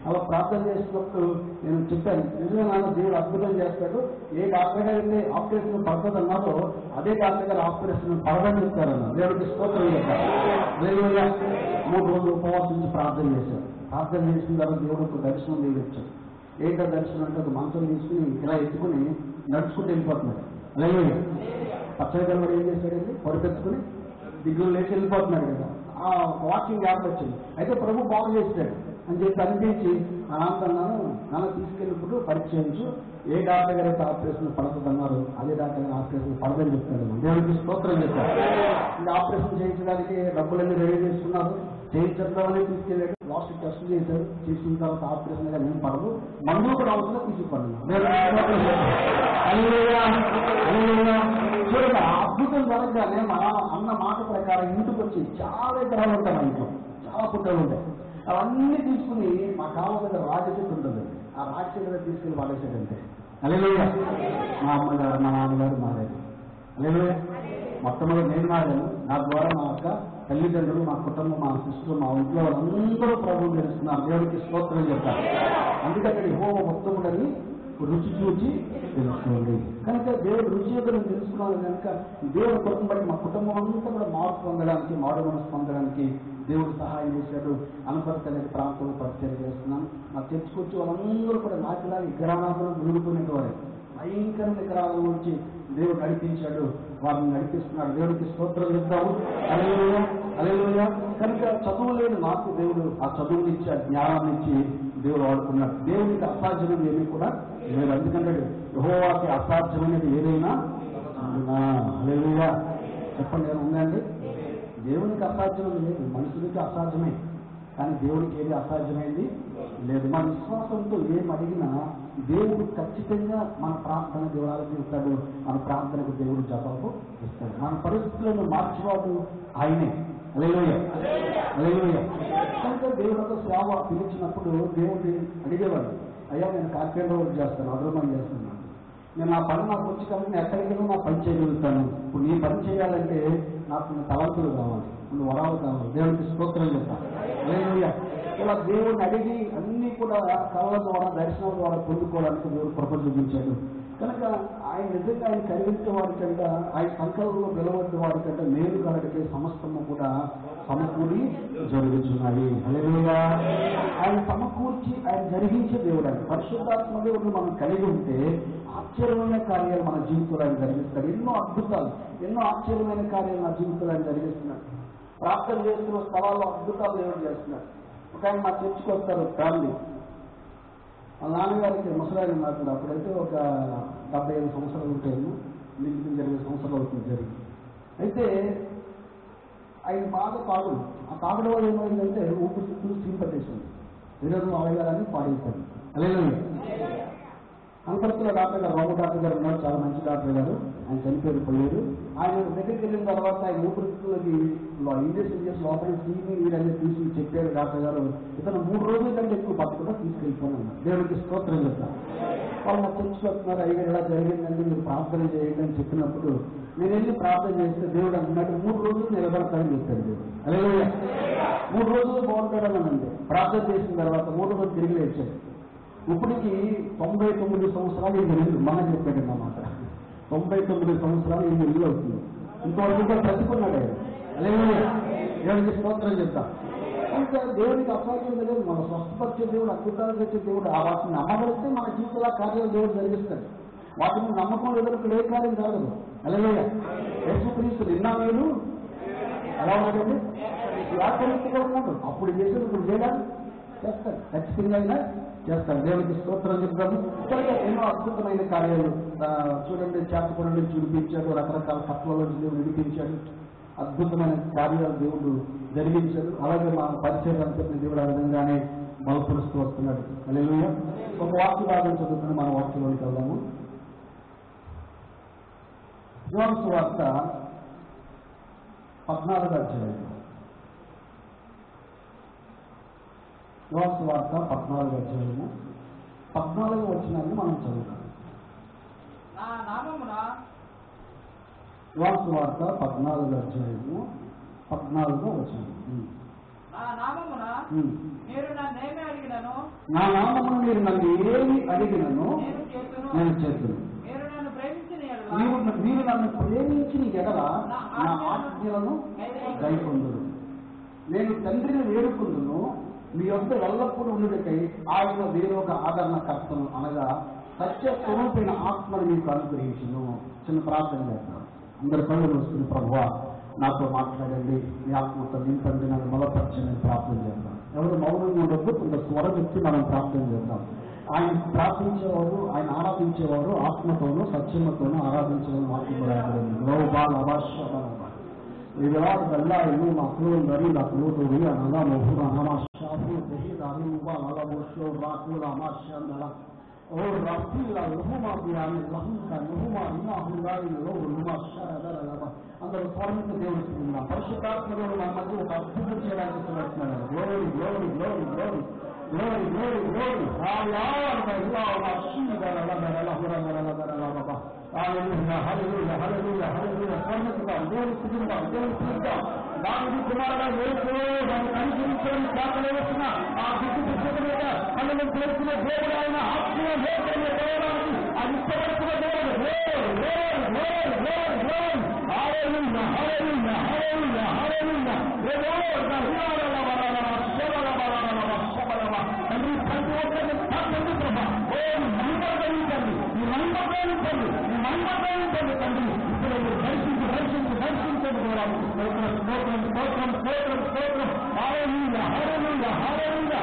అలా ప్రార్థన చేసినప్పుడు నేను చెప్పాను, నిజంగా నాన్న దేవుడు అద్భుతం చేస్తాడు, ఏ డాక్టర్ గారు అయితే ఆపరేషన్ పడుతుంది అన్నారో అదే డాక్టర్ గారు ఆపరేషన్ పడదని చెప్తారన్న. దేవుడికి స్తోత్రం చెప్పారు. 3 రోజులు ఉపవాసించి ప్రార్థన చేశారు. ప్రార్థన చేసిన తర్వాత దేవుడు ఒక దర్శనం దేవుడిచ్చాడు. ఏంటో దర్శనం అంటే ఒక మంచం తీసుకుని ఇలా ఎత్తుకుని నడుచుకుంటూ వెళ్ళిపోతున్నాడు. అలాగే పచ్చడి గలవాడు ఏం చేశాడండి, పరుపెత్తుకుని దిగులు లేచి వెళ్ళిపోతున్నాడు కదా. ఆ వాకింగ్ యాప్ వచ్చింది. అయితే ప్రభు బాగు చేశాడు అని చెప్పి అనిపించి మా నాన్న తీసుకెళ్ళినప్పుడు పరీక్షించు, ఏ డాక్టర్ గారు అయితే ఆపరేషన్ పడుతుంది అన్నారు అదే డాక్టర్ గారు ఆపరేషన్ పడదని చెప్తాడు. దేవుడికి స్తోత్రం చెప్పారు. ఇంకా ఆపరేషన్ చేయించడానికి డబ్బులన్నీ రెడీ చేసుకున్నారు, చేయించడంలోనే తీసుకెళ్ళాడు. లాస్ట్ టెస్ట్ చేశారు, చేసిన తర్వాత ఆపరేషన్ గా నేను పడదు, మందులు కూడా అవసరం తీసుకుపడను. చూడండి, అద్భుతం జరగగానే మా అన్న మాట ప్రకారం ఇంటికి వచ్చి చాలా ఎకరాలు ఉంటాయి, మా ఇంట్లో చాలా పుట్టలు ఉంటాయి. అవన్నీ తీసుకుని మా కాళ్ళ దగ్గర రాజ చెట్టు ఉంటుంది, ఆ రాజ చెట్టు దగ్గర తీసుకెళ్ళి పడేసాడంటే అలెలుయా. మా అమ్మగారు మా నాన్నగారు మారారు. అలెలుయా. మొట్టమొదటి నేను మారాను, నా ద్వారా మా అక్క తల్లిదండ్రులు, మా కుటుంబం, మా సిస్టర్, మా ఇంట్లో వాళ్ళందరూ ప్రభువు తెలుస్తున్నారు. దేవుడికి స్తోత్రం చెప్తారు. అందుకని యెహోవా మొత్తములని రుచి చూచి తెలుసుకోండి. కనుక దేవుడు రుచి యొక్క తెలుసుకున్నాను కనుక దేవుడు కొరకు బట్టి మా కుటుంబం అంతా కూడా మార్పు పొందడానికి, మారు మనసు పొందడానికి దేవుడు సహాయం చేశాడు. అనపర్తి అనే ప్రాంతంలో పరిచయం చేస్తున్నాను. మా చర్చకొచ్చి వాళ్ళందరూ కూడా నాకులా విగ్రహాలను మునిగిపోయినటువంటి భయంకర విగ్రహాల నుంచి దేవుడు నడిపించాడు, వారిని నడిపిస్తున్నాడు. దేవుడికి స్తోత్రం చెప్తాము. హల్లెలూయా, హల్లెలూయా. కనుక చదువు లేని నాకు దేవుడు ఆ చదువుని ఇచ్చి, ఆ జ్ఞానాన్ని ఇచ్చి దేవుడు వాడుకున్నాడు. దేవుడికి అసాధ్యమైనది ఏమీ కూడా లేదు. అందుకంటే యెహోవాకి అసాధ్యమైనది ఏదైనా హల్లెలూయా చెప్పండి, ఉందండి. దేవునికి అసాధ్యమైనది లేదు, మనుషులకి అసాధ్యమే, కానీ దేవుడికి ఏది అసాధ్యమైంది లేదు. మన విశ్వాసంతో ఏం అడిగినా దేవుడు ఖచ్చితంగా మన ప్రార్థన దేవుడు ఇస్తాడు, మన ప్రార్థనకు దేవుడు జవాబు ఇస్తాడు. మన పరిస్థితులను మార్చేవాడు ఆయనే. హల్లెలూయా, హల్లెలూయా. కనుక దేవుడు ఒక సేవ పిలిచినప్పుడు దేవుడిని అడిగేవాడు, అయ్యా నేను కార్పెంటర్ వర్క్ చేస్తాను, అదృమం చేస్తున్నాను, నేను నా పని నాకు వచ్చి కాబట్టి నేను ఎక్కడికి వెళ్ళి నా పని చేయగలుగుతాను. ఇప్పుడు నీ పని చేయాలంటే నాకు తలంతులు కావాలి, వరాలు కావాలి. దేవుడికి స్తోత్రం చెప్తాను. హల్లెలూయా. ఇలా దేవుడిని అడిగి అన్ని కూడా కళ్ళ ద్వారా, దర్శనం ద్వారా పొందుకోవడానికి దేవుడు కృప చూపించాడు. కనుక ఆయన నిజంగా ఆయన కలిగించే వాడికంట, ఆయన సంకల్పంలో వెలువడ్డే వాడికంటే మేలు కలగటే సమస్తము కూడా సమకూడి జరుగుతున్నాయి. హల్లెలూయా. ఆయన సమకూర్చి ఆయన జరిగించే దేవుడు. ఆయన పరిశుద్ధాత్మ దేవుడు మనం కలిగి ఉంటే ఆశ్చర్యమైన కార్యాలు మన జీవితంలో ఆయన జరిగిస్తాడు. ఎన్నో అద్భుతాలు, ఎన్నో ఆశ్చర్యమైన కార్యాలు నా జీవితంలో ఆయన జరిగిస్తున్నాడు. ప్రార్థన చేస్తున్న స్థలాల్లో అద్భుతాలు దేవుడు చేస్తున్నాడు. ఒక ఆయన మా చర్చికి వస్తారు ఫ్యామిలీ, మా నాన్నగారికి ముసలాయన మాట్లాడు, అప్పుడైతే ఒక 75 సంవత్సరాలు ఉంటాయేమో, మీకు 20 సంవత్సరాలు అవుతుంది జరిగి. అయితే ఆయన బాగా తాగుడు, ఆ తాగడం వల్ల ఏమైందంటే ఊపిరితిత్తులు స్టీమ్ పట్టేసింది, ఈరోజు ఆవేగాలని పాడైపోయింది. హల్లెలూయా. అనపర్తిలో డాక్టర్ గారు, రాము డాక్టర్ గారు ఉన్నారు, చాలా మంచి డాక్టర్ గారు, ఆయన చనిపోయారు. ఆయన దగ్గరికి వెళ్ళిన తర్వాత ఆయన ఊపిరితిత్తులకి ఇంజక్షన్ చేసి లోపల తీసి వీరన్నీ తీసి చెప్పారు డాక్టర్ గారు, ఇతను 3 రోజుల కంటే ఎక్కువ బతుకుండా తీసుకెళ్ళిపోయినా. దేవుడికి స్తోత్రం చెప్తాను. వాళ్ళు మా చర్చకు వస్తున్నారు, అయ్యారు ఇలా జరిగిందండి, మీరు ప్రార్థన చేయండి అని చెప్పినప్పుడు నేను వెళ్ళి ప్రార్థన చేస్తే దేవుడు అంటున్నాడు 3 రోజులు నిలబడతాడని చెప్పాడు దేవుడు. హల్లెలూయా. 3 రోజులు బాగుంటాడని అండి. ప్రార్థన చేసిన తర్వాత 3 రోజులు తిరిగి లేచాడు. ఇప్పటికి 99 సంవత్సరాలు ఈయన ఇల్లు మన చెప్పాడు అన్నమాట. 99 సంవత్సరాలు ఈయన ఇల్లు అవుతుంది. ఇంతవరకు ఇంకా బ్రతుకున్నాడు ఆయన. హల్లెలూయా. దేవుడికి స్తోత్రం చెప్తా. ఇంకా దేవుడికి అసాధ్యం లేదు, మన స్వస్థపరిచే దేవుడు, అద్భుతాలు చేసే దేవుడు. ఆ వాటిని నమ్మగలిగితే మన జీవితంలో కార్యాలు దేవుడు జరిగిస్తాడు. వాటిని నమ్మకం ఎదురుకు ఏ కార్యం జరగదు. హల్లెలూయా. యేసుక్రీస్తు నిన్న మేలు ఎలా ఉన్నాడండి, వ్యాఖ్యానిగా ఉన్నాడు. అప్పుడు చేసేది ఇప్పుడు చేయడానికి చేస్తాడు, ఖచ్చితంగా అయినా చేస్తాడు. దేవుడికి స్తోత్రం చెప్తాము. ఎన్నో అద్భుతమైన కార్యాలు చూడండి, చేపకొండ నుంచి విడిపించాడు, రకరకాల కట్ల నుంచి దేవుడు విడిపించాడు, అద్భుతమైన కార్యాలు దేవుడు జరిగించాడు. అలాగే మా పరిచయం అంతటి దేవుడు ఆ విధంగానే బలపరుస్తూ వస్తున్నాడు. హల్లెలూయా. ఒక వాక్య భాగం చదువుకుని మన వాక్యంలోకి వెళ్దాము. యోహాను సువార్త 14వ అధ్యాయం. యోహాను సువార్త 14వ అధ్యాయము 14వ వచనాన్ని మనం చదువుతాం. యోహాను సువార్త 14వ అధ్యాయము 14వ వచనం. నా నామమున మీరు నన్ను ఏమి అడిగినను నేను చేతును. మీరు నన్ను ప్రేమించిన ఎడల నా ఆజ్ఞలను గైకొందురు. నేను తండ్రిని వేడుకుందును, మీ యొద్ద ఎల్లప్పుడూ ఉండుటకై ఆయన వేరొక ఆదరణకర్తను, అనగా సత్య స్వరూపైన ఆత్మను మీకు అనుగ్రహించును. చిన్న ప్రార్థన చేస్తాను. అందరి కళ్ళు వస్తుంది. ప్రభువా, నాతో మాట్లాడండి, మీ ఆత్మతో నింపండి, నన్ను బలపరచని ప్రార్థన చేద్దాం. ఎవరు మౌనంగా ఉండొద్దు, కొంత స్వరం ఎత్తి మనం ప్రార్థన చేద్దాం. ఆయన ప్రార్థించేవారు, ఆయన ఆరాధించేవారు ఆత్మతోనూ సత్యమతోనూ ఆరాధించడం వాక్యం రాయబడింది. إذراء الله يوم أقول بريد أقول بيا نلا مهورا نما شافو بهيد أريوبا نلا بوشو راكولا ما شاندلا और राफीला लहुमा बियाने लहुका लहुमा इना हुंगारी लोग लुमा शारदला लबा अंदर स्वामित्व దేవుడున్నా పరిశుద్ధాత్మలో మన మధ్య ఒక అద్భుతం చేయడానికి చూస్తున్నాడు. Glory glory glory glory glory glory glory hallelujah ఇల్లాహు షీదల లబల హురల లబల బాబా హల్లెలూయా హల్లెలూయా హల్లెలూయా హల్లెలూయా స్వర్ణకుడా దేవుని స్తుతిద్దాం, దేవుని స్తుతిద్దాం. దావీదు కుమారుడా యేసు నన్ను కనికరించని ప్రార్థన ఆ దిక్కు పుస్తకం మీద మనల్ని చేసిన దేవుడు ఆయన ఆత్మీయ దేవుడు దేవరానికి అది ఇష్టపడుతున్న దేవుడు. హల్లెలూయా హల్లెలూయా హల్లెలూయా హల్లెలూయా తండ్రి ప్రతి ఒక్కరిని తాకండి ప్రభా. మహిమపడించండి, ఈ మహిమపడించండి, ఈ మహిమపడించండి తండ్రి. ఇప్పుడు మీరు దర్శించి దర్శించి దర్శించండి కూడా. స్తోత్రం స్తోత్రం స్తోత్రం స్తోత్రం స్తోత్రం. హల్లెలూయా హల్లెలూయా హల్లెలూయా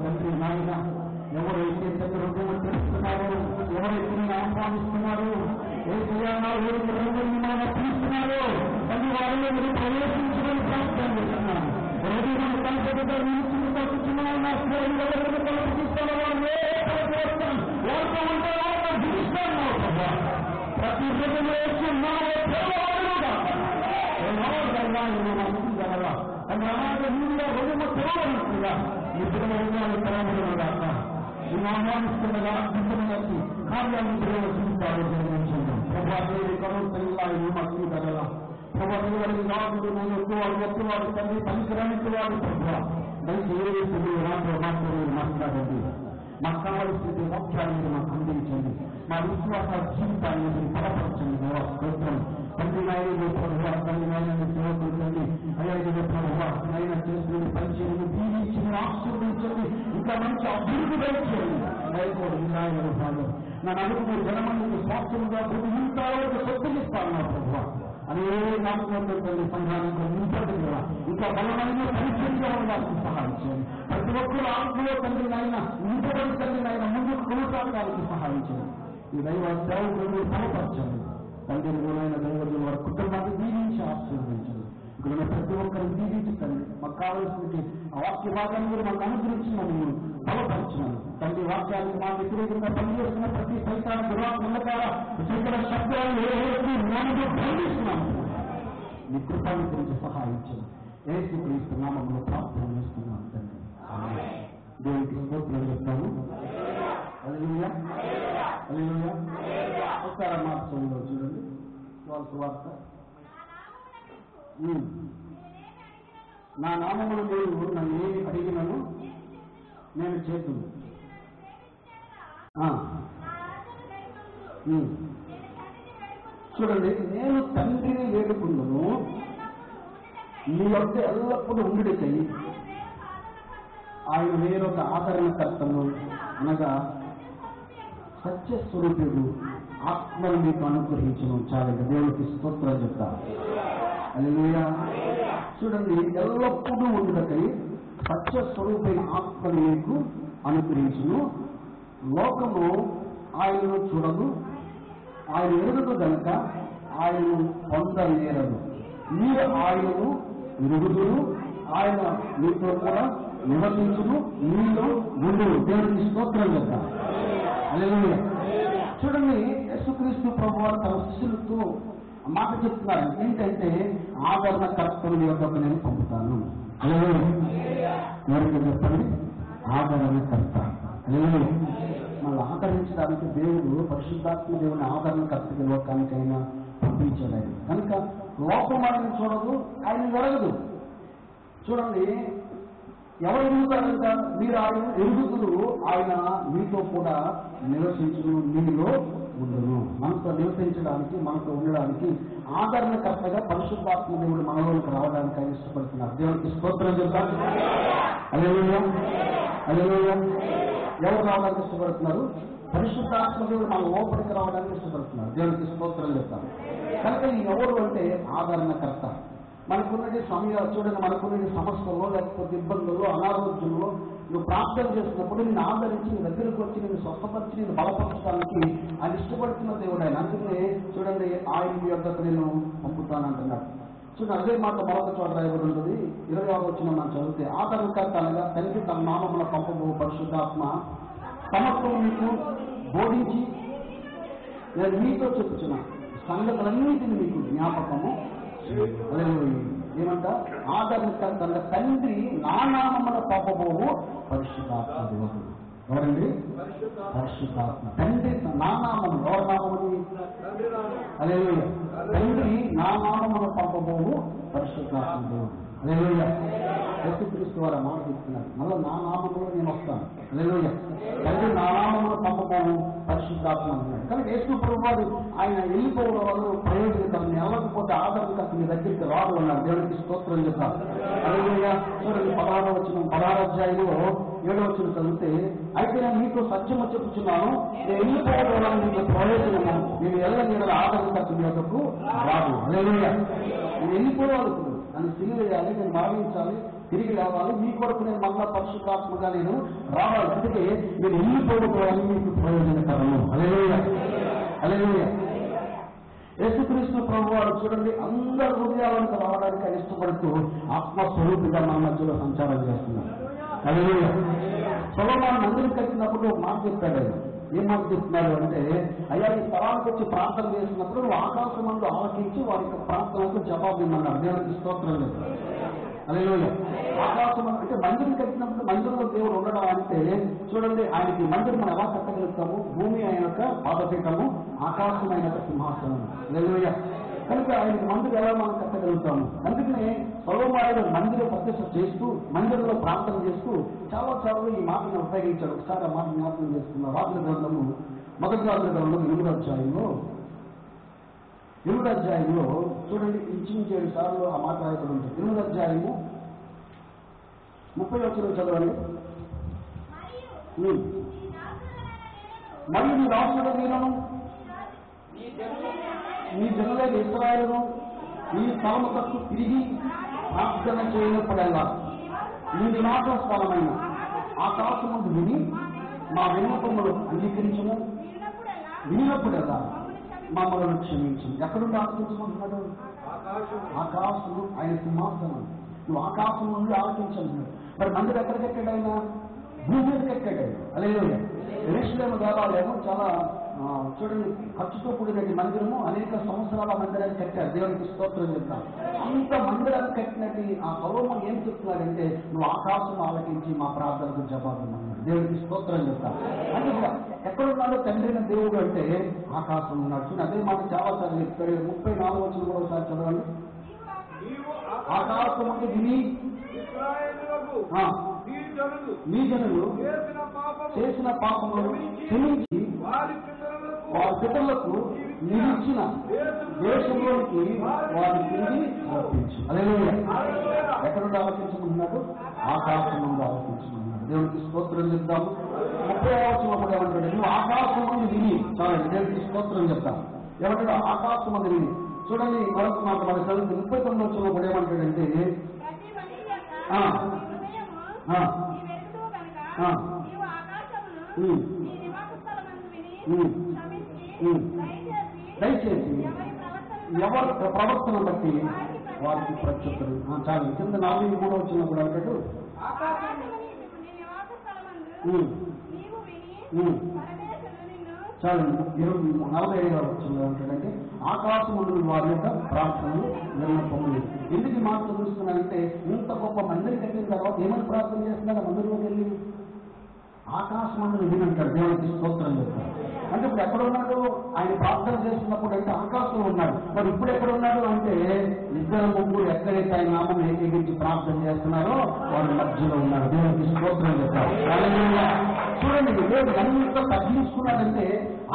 తండ్రి నాయన ఎవరైతే తండ్రి హృదయం తెలుస్తున్నారో, ఎవరైతే ఆహ్వానిస్తున్నారో, ఏ తీస్తున్నారో అది వారిలో మీరు ప్రవేశించడం ప్రార్థన చేస్తున్నాను. ప్రతి ఆహ్వానిస్తుండగా దిశకి కార్యాలను ప్రవేశించాలి. వారి తండ్రి పరిసరానికి వారి దయచేసి మాట్లాడండి. మాకు కావలసిన మోక్షాన్ని మాకు అందించండి. మా విశ్వాస జీవితాన్ని మీరు బలపరచండి. స్తోత్రం తండ్రి నాయన తండ్రి నాయన సేవకుంటండి. అయ్యా ప్రభావ నాయన చేసిన పరిచయం దీవించి ఆశీర్వదించండి. ఇంకా మంచి అభివృద్ధి దయచేయండి. దయచేసి నాయన భాగం నా నలుగురు జనమంది స్వాస్థ్యంగా భూమింతాలకు సొత్తులిస్తాను నా ప్రభావ అనే నామకండి సంఘానికి నింపడుగా ఇంకా బలమైన పరిచయంగా ఉండడానికి సహాయం చేయండి. ప్రతి ఒక్కరు ఆత్మలో తండ్రి నాయన నింపబడి తండ్రి నాయన ముందుకు కొనసాగడానికి సహాయం చేయండి. ఈ దైవ సేవకులను బలపరచండి. తండ్రి గురైన దైవజులు వారి కుటుంబాన్ని దీవించి ఆశీర్వదించండి. ఇక్కడ ప్రతి ఒక్కరిని దీవించండి. మాకు కావలసిన ఆ వాక్య భాగాన్ని కూడా మాకు అనుగ్రహించి మమ్మల్ని బలపరిచినాను. తండ్రి వాక్యానికి మా వ్యతిరేకంగా పనిచేస్తున్న ప్రతి సైతాన దురాత్మకార శబ్దాలు బంధిస్తున్నాము. మీ కృపాన్ని గురించి సహాయించండి. యేసుక్రీస్తు నామములో ప్రార్థన చేస్తున్నాను తండ్రి. దేవునికి స్తోత్రం చెప్తాను. హల్లెలూయా హల్లెలూయా. ఒకసారి మార్చంలో చూడండి వార్త. నా నామమును మీరు నన్ను ఏమి అడిగినను నేను చేతును. చూడండి, నేను తండ్రిని వేడుకుందును మీ వద్ద ఎల్లప్పుడూ ఉండుటకై ఆయన వేరొక ఆదరణకర్తను అనగా సత్యస్వరూపుడు ఆత్మను మీకు అనుగ్రహించడం చాలా దేవునికి స్తోత్రాలు చెప్తారు. హల్లెలూయా. చూడండి, ఎల్లప్పుడూ ఉండుటకై సత్యస్వరూపైన ఆత్మను మీకు అనుగ్రహించును. లోకము ఆయనను చూడదు, ఆయన ఎరుగుదు గనక ఆయనను పొందలేరదు. మీరు ఆయనను ఎరుగుదురు, ఆయన మీతో కూడా నివసించును, మీలో ఉండును. దేవునికి స్తోత్రం చెప్తారు. హల్లెలూయా. చూడండి, యేసుక్రీస్తు ప్రభువారు తన శిష్యులతో మాట చెప్తున్నారు. ఏంటంటే ఆదరణకర్తల యొక్కకు నేను పంపుతాను. ఎవరికి చెప్పండి? ఆదరణకర్త. మళ్ళీ ఆదరించడానికి దేవుడు పరిశుద్ధాత్మ దేవుని ఆదరణకర్తకి లోకానికైనా పంపించాడు. కనుక లోకం ఆయన చూడదు, ఆయన జరగదు. చూడండి, ఎవరు ఎదుగుతారంట? మీరు ఆయన ఎదుగుతురు, ఆయన మీతో కూడా నివసించును, మీలో ఉండును. మనతో నివసించడానికి, మనతో ఉండడానికి ఆదరణకర్తగా పరిశుద్ధాత్మ దేవుడు మనలోకి రావడానికి ఆయన ఇష్టపడుతున్నారు. దేవుడికి స్తోత్రం చెప్తారు. హల్లెలూయా హల్లెలూయా. ఎవరు రావడానికి ఇష్టపడుతున్నారు? పరిశుద్ధాత్మ దేవుడు మన లోపలికి రావడానికి ఇష్టపడుతున్నారు. దేవుడికి స్తోత్రం చెప్తారు. కనుక ఈ ఎవరు అంటే ఆదరణకర్త. మనకున్నది సమయాలు చూడండి, మనకున్నది సమస్యల్లో లేకపోతే ఇబ్బందుల్లో అనారోగ్యంలో నువ్వు ప్రార్థన చేసినప్పుడు నేను ఆదరించి నీ దగ్గరకు వచ్చి నేను స్వస్థపరిచి నేను బలపరచడానికి ఆయన ఇష్టపడుతున్న దేవుడు ఆయన. అందుకనే చూడండి, ఆయన యొక్కకు నేను పంపుతానంటున్నాడు. చూడండి, అదే మాట మరొక చోట రాయబడి ఉంటుంది. 20వ వచనం మనం చదివితే, ఆదరణకర్త అనగా తండ్రి తన నామమున పంపబో పరిశుద్ధాత్మ సమస్తం మీకు బోధించి నేను మీతో చెప్పుచున్న సంగతులన్నిటిని మీకు జ్ఞాపకము ఏమంట? ఆదరణకర్త తండ్రి నా నామమున పంపబోవు పరిశుద్ధాత్మ దేవుడు. ఎవరండి? పరిశుద్ధాత్మ. తండ్రి నా నామము, ఎవరి నామని? హల్లెలూయా. తండ్రి నా నామమున పంపబోవు పరిశుద్ధాత్మ దేవుడు. హల్లెలూయా. యేసుక్రీస్తు వారు మాట చెప్తున్నారు, మళ్ళీ నా నామములో నేను వస్తాను. హల్లెలూయా. తండ్రి నా నామమున పంపబోవు పరిశుద్ధాత్మ అంటున్నాడు. కానీ యేసు ప్రభువారు ఆయన వెళ్ళిపోవడం వల్ల ప్రయోజనం వెళ్ళకపోతే ఆదరణకర్త మీ దగ్గరికి రాదు అన్నారు. దేవుడికి స్తోత్రం చెప్తారు. హల్లెలూయా. చూడండి 16 అధ్యాయంలో 7వ వచనం చదివితే, అయితే నేను మీకు సత్యము చెప్పుచున్నాను, నేను వెళ్ళిపోవడం వల్ల మీకు ప్రయోజనము, నేను వెళ్ళని ఆదరణకర్త మీ యొక్కకు రాదు. హల్లెలూయా. నేను వెళ్ళిపోవాలి, నన్ను సిలువేయాలి, నేను మరణించాలి, తిరిగి రావాలి, మీ కొరకు నేను మళ్ళా పరిశుద్ధాత్మగా నేను రావాలి. అందుకే మీరు వెళ్ళిపోవడం మీకు ప్రయోజనకరము. హల్లెలూయా. హల్లెలూయా. యేసుక్రీస్తు ప్రభువారు చూడండి అందరి హృదయాలకు రావడానికి ఆయన ఇష్టపడుతూ ఆత్మస్వరూపిగా మన మధ్యలో సంచారం చేస్తున్నారు. హల్లెలూయా. సొలొమోను మందిరం కట్టినప్పుడు మాట చెప్పాడు. ఆయన ఏం మాట చెప్తున్నారు అంటే, అయ్యా ఈ స్థలానికి వచ్చి ప్రార్థన చేసినప్పుడు నువ్వు ఆకాశమందు ఆలకించి వారి యొక్క ప్రార్థనలకు జవాబు ఇమ్మన్నారు. దేవుడికి స్తోత్రం లేదు. హల్లెలూయా. ఆకాశం అంటే మందిరం కట్టినప్పుడు మందిరంలో దేవుడు ఉండడం అంటే చూడండి, ఆయనకి మందిరం మనం ఎలా కట్టగలుగుతాము? భూమి ఆయన యొక్క పాదపీఠము, ఆకాశం ఆయన యొక్క సింహాసనం. హల్లెలూయా. కనుక ఆయనకి మందిరం ఎలా మనం కట్టగలుగుతాము? అందుకనే సొలొమోను మందిరం ప్రతిష్ఠ చేస్తూ మందిరంలో ప్రార్థన చేస్తూ చాలా చాలా ఈ మాటను ఉపయోగించాడు. ఒకసారి ఆ మాట జ్ఞాపకం చేసుకున్న రాజుల గ్రంథము 1వ రాజుల గ్రంథం 8వ అధ్యాయంలో చూడండి, ఇంచుమించు 7 సార్లు ఆ మాట రాయబడి ఉంటుంది. 8వ అధ్యాయము 30వ వచనం చదవండి. మరియు నీ రాష్ట్రుల వీరను నీ జనులైన ఇశ్రాయేలును ఈ స్థలముకు తిరిగి ప్రార్థన చేయనప్పుడల్లా నీ నివాస స్థలమైన ఆకాశముందు విని మా విన్నపములు అంగీకరించము, వినినప్పుడల్లా మమ్మల్ని క్షమించు. ఎక్కడుండి ఆలోచించుకుంటున్నాడు? ఆకాశము ఆయన సింహాసనం. నువ్వు ఆకాశం నుండి ఆలోచించుకుంటున్నాడు. మరి మందిరం ఎక్కడికి ఎక్కాడు? ఆయన భూమి మీదకి ఎక్కాడు. హల్లెలూయా. యెరూషలేము దేవాలయము చాలా చూడండి ఖర్చుతో కూడిన మందిరము, అనేక సంవత్సరాల మందిరాన్ని కట్టారు. దేవునికి స్తోత్రం చెప్తాను. అంత మందిరాన్ని కట్టినట్టు ఆ సొలొమోను ఏం చెప్తున్నాడంటే, నువ్వు ఆకాశం ఆలకించి మా ప్రార్థనకు జవాబు అన్నాడు. దేవునికి స్తోత్రం చెప్తాను. అంటే ఎక్కడున్నాడో తండ్రిన దేవుడు అంటే ఆకాశం ఉన్నాడు. అదే మాట చాలా సార్లు చెప్పాడు. 34వ వచనం కూడా ఒకసారి చదవండి. ఆకాశం అంటే విని మీ జనులు చేసిన పాపములను క్షమించి వారి పితరులకు నిలిచిన దేశంలోనికి వారి తిరిగి ఆలోచించు. హల్లెలూయా. ఎక్కడుండి ఆలోచించుకుంటున్నాడు? ఆకాశం నుండి ఆలోచించుకుంటున్నాడు. దేవుడికి స్తోత్రం చెప్తాము. 30వ వచనం కూడా ఏమంటాడు? నువ్వు ఆకాశం నుండి విని చాలు. దేవుడికి స్తోత్రం చెప్తాము. ఏమంటాడు? ఆకాశం నుండి విని. చూడండి మరొక మాట మన చదువు 39వ వచనం కూడా ఏమంటాడంటే, దయచేసి ఎవరి ప్రవర్తన బట్టి వారికి ప్రత్యుత్తరు. చాలు. కింద 43వ వచనం కూడా అంటాడు, చాలు. 45వ వచనంలో ఉంటాడంటే ఆకాశం నుండి వారి యొక్క ప్రార్థనలు విన్నపములు. ఎందుకు ఈ మాట చూస్తున్నానంటే, ఇంత గొప్ప మందిరం కట్టిన తర్వాత ఏమని ప్రార్థన చేస్తున్నారు? మందిరంలోకి వెళ్ళి ఆకాశం నుండి వినంటాడు. దేవుడికి స్తోత్రం చెప్తారు. అంటే ఇప్పుడు ఎక్కడ ఉన్నాడు? ఆయన ప్రార్థన చేస్తున్నప్పుడు అంటే ఆకాశంలో ఉన్నాడు. మరి ఇప్పుడు ఎక్కడ ఉన్నాడు అంటే, ఇద్దరు ముగ్గురు ఎక్కడైతే ఆయన నామం ఏకీకరించి ప్రార్థన చేస్తున్నారో వారి మధ్యలో ఉన్నాడు. దేవుడికి స్తోత్రం చెప్తారు. చూడండి, దేవుడు ఎంత తగ్గించుకున్నాడంటే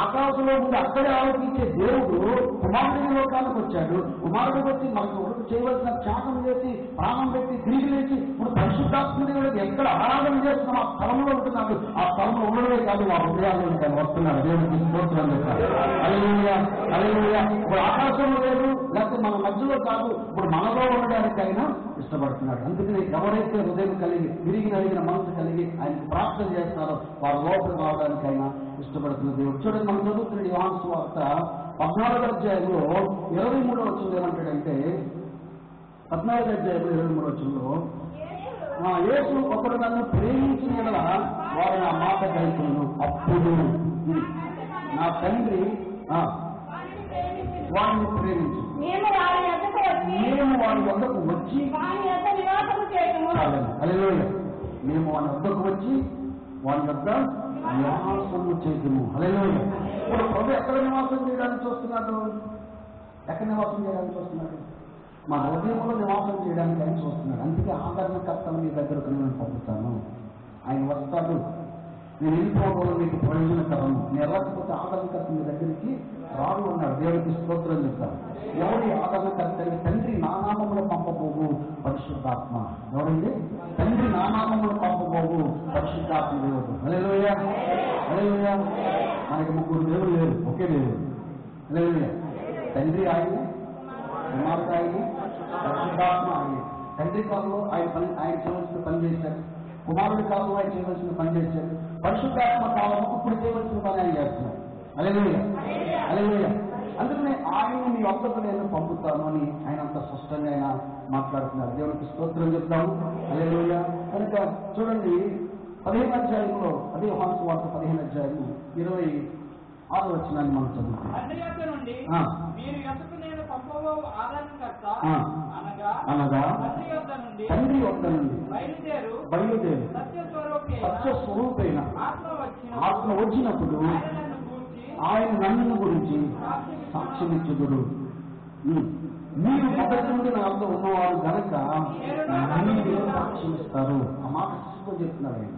ఆకాశంలో ఉండి అక్కడే ఆలోచించే దేవుడు కుమారుడి లోకానికి వచ్చాడు. కుమారుడికి వచ్చి మనకు చేయవలసిన త్యాగం చేసి ప్రాణం పెట్టి తిరిగి లేచి ఇప్పుడు పరిశుద్ధాత్మ దేవుడికి ఎక్కడ ఆరాధన చేస్తున్నాం ఆ స్థలంలో ఉంటున్నాడు. ఆ స్థలంలో ఉండడమే కాదు, మా హృదయాలను కానీ వస్తున్నాడు. దేవుడికి స్తోత్రం చేస్తారు. హల్లెలూయా. హల్లెలూయా. ఇప్పుడు ఆకాశంలో లేదు, లేకపోతే మన మధ్యలో కాదు, ఇప్పుడు మనలో ఉండడానికైనా ఇష్టపడుతున్నాడు. అందుకని ఎవరైతే హృదయం కలిగి తిరిగి కలిగిన మనసు కలిగి ఆయనకు ప్రార్థన చేస్తున్నారో వారు లోపలికి రావడానికైనా ఇష్టపడుతున్న దేవుడు. చూడండి, మనం చదువుతున్న యోహాను సువార్త 14వ అధ్యాయంలో 23వ వచనంలో ఏమంటాడంటే, 14వ అధ్యాయంలో 23వ వచనంలో, యేసు ఒకరు నన్ను ప్రేమించిన యెడల వారు నా మాట గైకొనును, అప్పుడు నా తండ్రి వారిని ప్రేమించు, మేము వారి వద్దకు వచ్చి హల్లెలూయా, మేము వారి వద్దకు వచ్చి వారి వద్ద నివాసము చేతుము. హల్లెలూయా. ఇప్పుడు ప్రభు ఎక్కడ నివాసం చేయడానికి చూస్తున్నాడు? ఎక్కడ నివాసం చేయడానికి వస్తున్నాడు? మా హృదయంలో నివాసం చేయడానికి ఆయన చూస్తున్నాడు. అందుకే ఆదరణకర్తను మీ దగ్గరకు నేను పంపుతాను. ఆయన వస్తాడు. నేను వెళ్ళిపోవడం మీకు ప్రయోజనకరం. నేను వెళ్ళకపోతే ఆదరణకర్త మీ దగ్గరికి రాడు అన్నాడు. దేవుడికి స్తోత్రం చెప్తాను. ఎవరి ఆదరణకర్త? తండ్రి నా నామములో పంపబోవు పరిశుద్ధాత్మ. ఎవరండి? తండ్రి నా నామములో పంపబోవు పరిశుద్ధాత్మ దేవుడు. హల్లెలూయా, హల్లెలూయా. మనకి ముగ్గురు దేవుడు లేరు, ఒకే దేవుడు. హల్లెలూయా. తండ్రి ఆయనే, కుమారుడు ఆయనే, పరిశుద్ధాత్మ ఆయనే. తండ్రి కాలంలో ఆయన చేయవలసిన పని చేశాడు. కుమారుడి కాలంలో ఆయన చేయవలసిన పని చేశాడు. పరిశుద్ధాత్మ కాలంలో ఇప్పుడు చేయవలసిన పని ఆయన చేస్తున్నాడు. హల్లెలూయా, హల్లెలూయా. అందుకనే ఆయన మీ ఒక్కకు నేను పంపుతాను అని ఆయన అంత స్పష్టంగా ఆయన మాట్లాడుతున్నారు. దేవునికి స్తోత్రం చెప్తాము. హల్లెలూయా. కనుక చూడండి 15వ అధ్యాయంలో, అదే యోహాను సువార్త 15వ అధ్యాయము 26వ వచనాన్ని మనం చదువుతాం. అనగా తండ్రి యొద్ద నుండి బయలుదేరు సత్య స్వరూపైన ఆత్మ వచ్చినప్పుడు ఆయన నన్ను గురించి సాక్ష్యమిచ్చుదురు. మీరు మొదటి నుండి నాతో ఉన్నవారు గనక మీరు సాక్ష్యమిస్తారు. ఆ మాట శిశుతో చెప్తున్నారు. ఆయన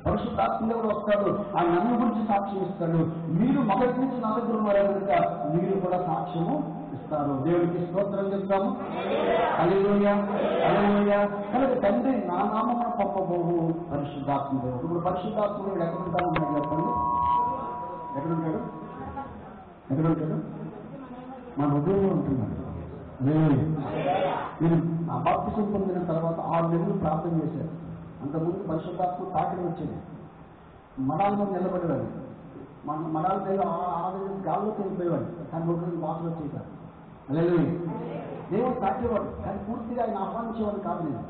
పరిశుద్ధాత్మ కూడా వస్తాడు, ఆయన నన్ను గురించి సాక్ష్యం ఇస్తాడు. మీరు మొదటి నుంచి నా దగ్గర ఉన్నారు కనుక మీరు కూడా సాక్ష్యము ఇస్తారు. దేవుడికి స్తోత్రం చెప్తాము. హల్లెలూయా, హల్లెలూయా. కనుక తండ్రి నా నామమున పంపబోవు పరిశుద్ధాత్మ దేవుడు. ఇప్పుడు పరిశుద్ధాత్మ దేవుడు ఎక్కడుంటాడు చెప్పండి? ఎక్కడుంటాడు? ఎక్కడుంటాడు? మన హృదయంలో ఉంటున్నాడు. నేను ఆ బాప్తిసం పొందిన తర్వాత 6 నెలలు ప్రార్థన చేశారు. అంతకుముందు పరిశుద్ధాత్మ తాకిడి వచ్చేది. మడాల మీద నిలబడేవాడు. మడాల మీద 6 గాల్లోకి వెళ్ళిపోయేవాడు. కానీ ఒకరికి వాసన వచ్చేసారు. హల్లెలూయా. దేవుడు తాకేవాడు, కానీ పూర్తిగా ఆయన ఆహ్వానించేవాడు కాదు. నేను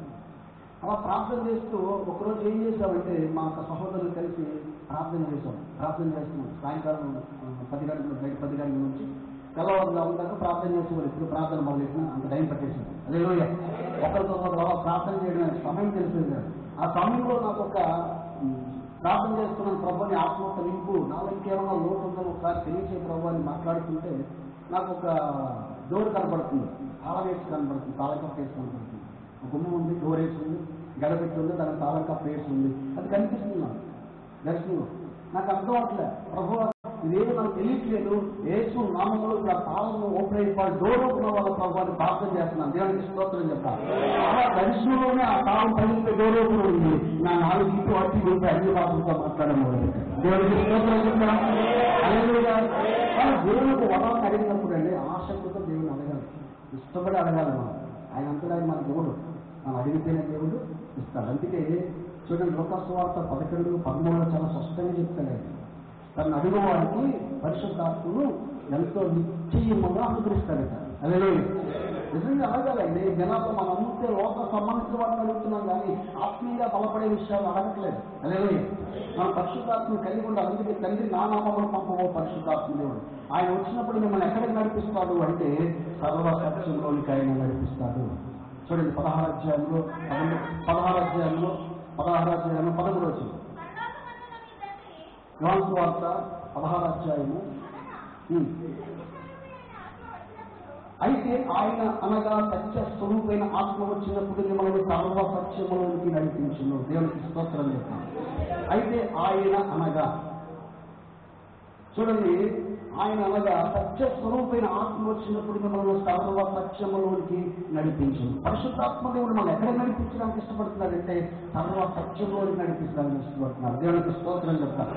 అలా ప్రార్థన చేస్తూ ఒకరోజు ఏం చేశామంటే మా సహోదరులు కలిసి ప్రార్థన చేస్తున్నాం. సాయంకాలం 10 గంటల బయట 10 గంటల నుంచి తెల్లవారు దాకా ప్రార్థన చేసేవాళ్ళు. ఇప్పుడు ప్రార్థన మొదలెట్టిన అంత టైం పట్టేసింది. హల్లెలూయా. ఒకరితో ప్రార్థన చేయడానికి సమయం తెలిసింది. ఆ సమయంలో నాకు ఒక ప్రార్థన చేస్తున్నాను, ప్రభుని ఆత్మతో నింపు, నాలో ఇంకేమైనా లోటు ఉందని ఒకసారి తెలియచే ప్రభు అని మాట్లాడుతుంటే నాకు ఒక డోర్ కనబడుతుంది, తాళం వేసి కనబడుతుంది, తాళకప్పు వేసి కనబడుతుంది. ఒక గుమ్మ ఉంది, డోర్ వేసి ఉంది, గడపెట్టి ఉంది, దానికి తాళకప్పు వేసి ఉంది. అది కనిపిస్తుంది నాకు దర్శనంలో. నాకు అర్థం అవట్లే, ప్రభు ఇదేమో నాకు తెలియట్లేదు. యేసు నామములో ఇలా తాళము ఓపెన్ అయిపోయి డోర్ ఓపెన్ అవ్వాలి ప్రభు అని ప్రార్థన చేస్తున్నాను. దేవునికి స్తోత్రం చెప్పాలి. అలా దర్శనంలోనే ఆ తాళం పగిలిపోయి డోర్ ఓపెన్ ఉంది. నా 4 ఇంటి అట్టి ఉంటే అన్ని భాషలతో మాట్లాడము. దేవునికి స్తోత్రం చెప్తాను. హల్లెలూయా. దేవునికి వరాలను అడిగినప్పుడు అండి ఆసక్తితో దేవుని అడగాలి, ఇష్టపడి అడగాలి. ఆయన అంతగా మన దేవుడు, మనం అడిగితేనే దేవుడు ఇస్తాడు. అందుకే చూడండి లూకాసు వార్త 11:13 చాలా స్పష్టంగా చెప్తాడు. తను అడుగువారికి పరిశుద్ధాత్మను ఎంతో నిశ్చయముగా అనుగ్రహిస్తాడట. హల్లెలూయా. నిజంగా అడగాలండి. జనాలు మనం అమ్మితే లోక సంబంధించిన వాటిని అడుగుతున్నాం కానీ ఆత్మీయంగా బలపడే విషయాలు అడగట్లేదు. హల్లెలూయా. మనం పరిశుద్ధాత్మను కలిగి ఉండాలి. అందుకే తండ్రి నా నామములో పంపబో పరిశుద్ధాత్మ దేవుడు. ఆయన వచ్చినప్పుడు మిమ్మల్ని ఎక్కడికి నడిపిస్తాడు అంటే సర్వ సత్యంలోనికి ఆయన నడిపిస్తాడు. చూడండి 16వ అధ్యాయంలో 11వ వచనం. యోహాను సువార్త 16వ అధ్యాయము. అయితే ఆయన అనగా సత్య స్వరూపైన ఆత్మ వచ్చినప్పుడు మిమ్మల్ని సర్వ సత్యములోనికి నడిపించును. దేవునికి స్తోత్రం చెప్తాను. అయితే ఆయన అనగా చూడండి, ఆయన అనగా సత్య స్వరూపైన ఆత్మ వచ్చినప్పుడు మిమ్మల్ని సర్వ సత్యములోనికి నడిపించును. పరిశుద్ధాత్మ దేవుడు మనం ఎక్కడ నడిపించడానికి ఇష్టపడుతున్నాడంటే సర్వ సత్యంలోనికి నడిపించడానికి ఇష్టపడుతున్నారు. దేవునికి స్తోత్రం చెప్తారు.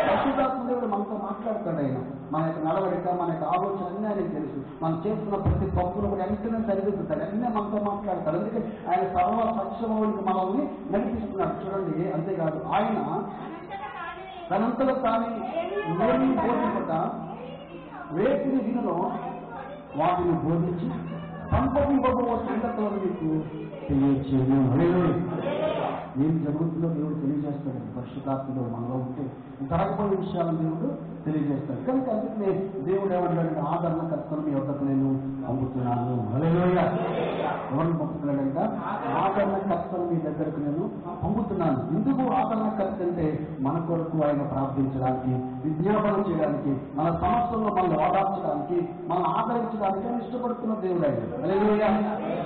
పరిశుద్ధాత్మ దేవుడు మనతో మాట్లాడతాడు. ఆయన మన యొక్క నడవడిక, మన యొక్క ఆలోచన అన్నీ ఆయనకు తెలుసు. మనం చేస్తున్న ప్రతి తప్పును కూడా వెంటనే సరిదిద్దుతాడు, అన్నీ మనతో మాట్లాడతాడు. అందుకే ఆయన సర్వ సత్యంలోనికి మనల్ని నడిపిస్తున్నాడు. చూడండి, అంతేకాదు ఆయన తనంతలో తాను ఏమీ బోధింపక వేటిని వినో వాటిని బోధించి సంభవింపబో సంగతులను మీకు తెలియచేయను. ఏం జరుగుతుందో దేవుడు తెలియజేస్తాడు. పరిశుద్ధాత్మలో మనలో ఉంటే జరగబోయే విషయాలను దేవుడు తెలియజేస్తాడు. కనుక అందుకనే దేవుడు ఏమంటాడంటే ఆదరణకర్తను మీ వద్దకు నేను పంపుతున్నాను. హల్లెలూయా. ఎవరిని పంపుతున్నాడంట? ఆదరణకర్తను మీ మీ దగ్గరకు నేను పంపుతున్నాను. ఎందుకు ఆదరణకర్త అంటే మన కొరకు ఆయన ప్రార్థించడానికి, విజ్ఞాపనం చేయడానికి, మన సమస్యల్లో మనల్ని ఓదార్చడానికి, మనం ఆదరించడానికి ఆయన ఇష్టపడుతున్న దేవుడు ఆయన. హల్లెలూయా.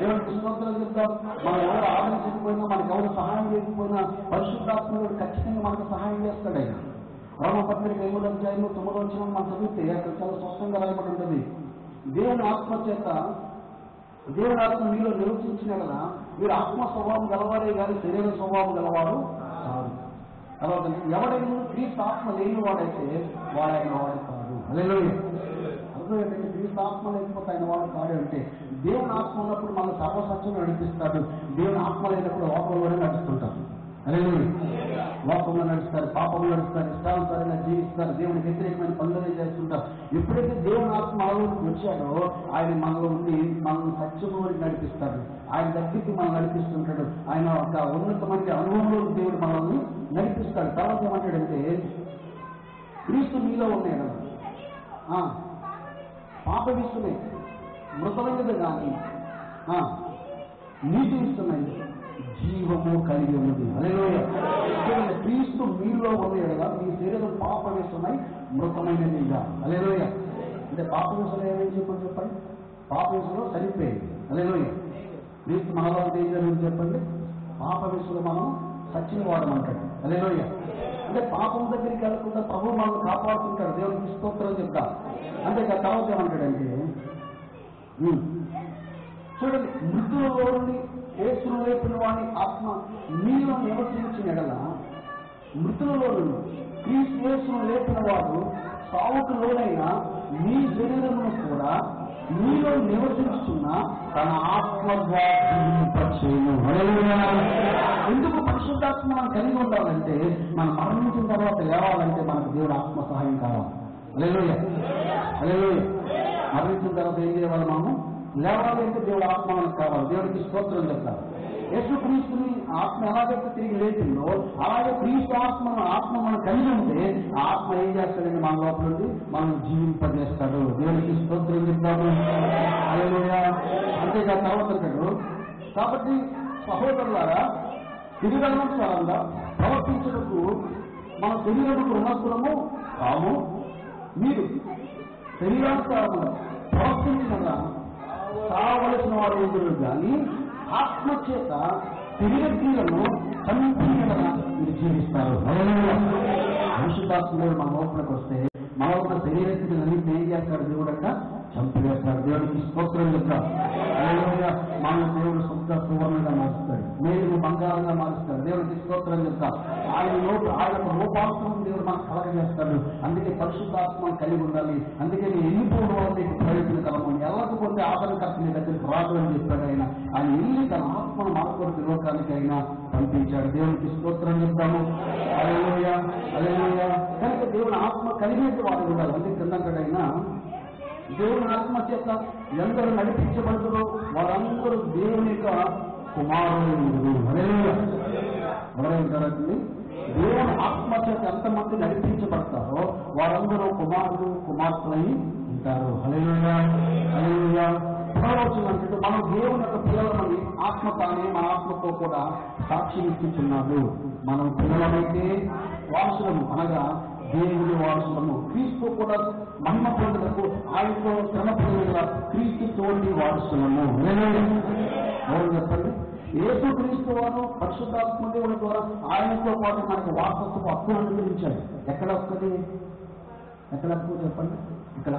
దేవుడికి స్తోత్రం చెప్తాం. మనం ఎవరు ఆదరించకపోయినా, మనకు ఎవరు సహాయం చేయకపోయినా పరిశుద్ధాత్ముడు ఖచ్చితంగా మనకు సహాయం చేస్తాడు ఆయన. రోమపత్రిక 8వ అధ్యాయంలో 9వ వచనం మనం చదివితే అక్కడ చాలా స్పష్టంగా రాయబడి ఉంటుంది. దేవుని ఆత్మ చేత, దేవుని ఆత్మ మీలో నివసించిన కదా మీరు ఆత్మ స్వభావం గలవారే కానీ శరీర స్వభావం గలవారు కాదు. తర్వాత ఎవడైనా క్రీస్తు ఆత్మ లేని వాడైతే వాడైన వాడు కాదు. హల్లెలూయా. అర్థం క్రీస్తు ఆత్మ లేకపోతే ఆయన వాడు కాదు అంటే దేవుని ఆత్మ ఉన్నప్పుడు మనం సర్వసత్యం నడిపిస్తాడు, దేవుని ఆత్మ లేనప్పుడు లోకంలోనే నడుస్తుంటారు. హల్లెలూయా. లోకంలో నడుస్తారు, పాపంలో నడుస్తారు, ఇష్టానుసారంగా జీవిస్తారు, దేవునికి వ్యతిరేకమైన పనులనే చేస్తుంటారు. ఎప్పుడైతే దేవుని ఆత్మ మనలోకి వచ్చాడో ఆయన మనలో ఉండి మనల్ని సత్యంలోకి నడిపిస్తాడు, ఆయన దగ్గరికి మనం నడిపిస్తుంటాడు. ఆయన ఒక ఉన్నతమైన అనుభవంలో దేవుడు మనల్ని నడిపిస్తాడు. తర్వాత ఏమంటాడంటే క్రీస్తు మీలో ఉన్నాయి కదా, పాప విషయమే మృతమైనది కానీ నీతి విషయమైన జీవము కలిగి ఉన్నది. హల్లెలూయా. క్రీస్తు మీలో ఉన్నాయి కదా మీ శరీరం పాప విషయమై మృతమైనదిగా. హల్లెలూయా. అంటే పాప విషయంలో ఏమేమి చెప్పండి, పాప విషయంలో చనిపోయింది. హల్లెలూయా. క్రీస్తు మనలో అంటే ఏం జరిగింది చెప్పండి, పాప విషయంలో మనం సచిన వాడమంటాడు. హల్లెలూయా. అంటే పాపం దగ్గరికి వెళ్ళకుండా ప్రభు మనల్ని కాపాడుతుంటాడు. దేవునికి స్తోత్రం చెప్తా. అంటే తర్వాత ఏమంటాడంటే చూడండి, మృతులలో నుండి యేసును లేపిన వాని ఆత్మ మీలో నివసించిన ఎడల, మృతులలో నుండి క్రీస్తు యేసును లేపిన వాడు సావుకు లోనైన మీ శరీరమును కూడా మీలో నివసిస్తున్న తన ఆత్మ జీవింపచేయును. ఎందుకు పరిశుద్ధాత్మ మనం కలిగి ఉండాలంటే మనం మరణించిన తర్వాత లేవాలంటే మనకు దేవుడు ఆత్మ సహాయం కావాలి. హల్లెలూయా. హల్లెలూయా. మరణించిన తర్వాత ఏం చేయాలి, మనము లేవాలి అంటే దేవుడు ఆత్మ మనకు కావాలి. దేవుడికి స్తోత్రం చెప్తారు. యేసుక్రీస్తుని ఆత్మ ఎలాగైతే తిరిగి లేచిందో అలాగే క్రీస్తు ఆత్మ మనం కలిగి ఉంటే ఆ ఆత్మ ఏం చేస్తాడంటే మన లోపల నుండి మనం జీవింపజేస్తాడు. దేవుడికి స్తోత్రం చెప్తాము. హల్లెలూయా. అంతేగా తర్వాత అంటాడు, కాబట్టి సహోదరులారా శరీరానుసారంగా ప్రవర్తించడానికి మన శరీరముకు రుణస్థులము కాము, మీరు శరీరానుసారంగా ప్రవర్తించిన కావలసిన వారు ఎదురు కానీ ఆత్మ చేత శరీర క్రియలను సంపూర్ణంగా మీరు జీవిస్తారు. పరిశుద్ధాత్మ మన లోపలికి వస్తే మన ఉన్న శరీర క్రియలని ఏం చేస్తాడు, దేవుడు అంట చంపివేస్తాడు. దేవుడికి స్తోత్రం చెప్తాడు. మన దేవుడు శుద్ధ సువర్ణంగా మారుస్తాడు, మేలును బంగారంగా మారుస్తాడు. దేవుడికి స్తోత్రం చెప్తాడు. ఆయన రూపాంతరం దేవుడు మనకు కలగజేస్తాడు. అందుకే పరిశుద్ధాత్మ కలిగి ఉండాలి. అందుకే నేను ఎన్నిపోవడం వల్ల నీకు ప్రయోజనకరము, వెళ్ళకపోతే ఆదరణకర్త నీ దగ్గరికి రాదు అని చెప్పాడు. ఆయన వెళ్ళి తన ఆత్మను మనకొరకు లోకానికి అయినా పంపించాడు. దేవుడికి స్తోత్రం చెప్తాము. హల్లెలూయా. హల్లెలూయా. కనుక దేవుని ఆత్మ కలిగేది వాడు ఉండాలి. అందుకే కిందంటాడైనా దేవుని ఆత్మ చేత ఎందరూ నడిపించబడుతుందో వారందరూ దేవుని యొక్క కుమారులు. ఎవరైంటారండి, దేవుని ఆత్మ చేత ఎంతమంది నడిపించబడతారో వారందరూ కుమారులు కుమార్తెలై ఉంటారు. హల్లెలూయా. హల్లెలూయా. పునరావృతం మనం దేవుని యొక్క పిల్లలమని ఆత్మ తానే మన ఆత్మతో కూడా సాక్షి ఇచ్చుచున్నాడు. మనం పిల్లలమైతే వారసులము, అనగా దేవుని వారసులము. క్రీస్తు కూడా మహిమ పొందుటకు ఆయనతో శ్రమ పొందుగా క్రీస్తు తోటి వారసులము. ఎవరు చెప్పండి, యేసు క్రీస్తు వారు పరిశుద్ధాత్మ దేవుని ద్వారా ఆయనతో పాటు మనకు వారసత్వపు హక్కును అనుగ్రహించాడు. ఎక్కడ వస్తుంది, ఎక్కడ హక్కు చెప్పండి, ఇక్కడ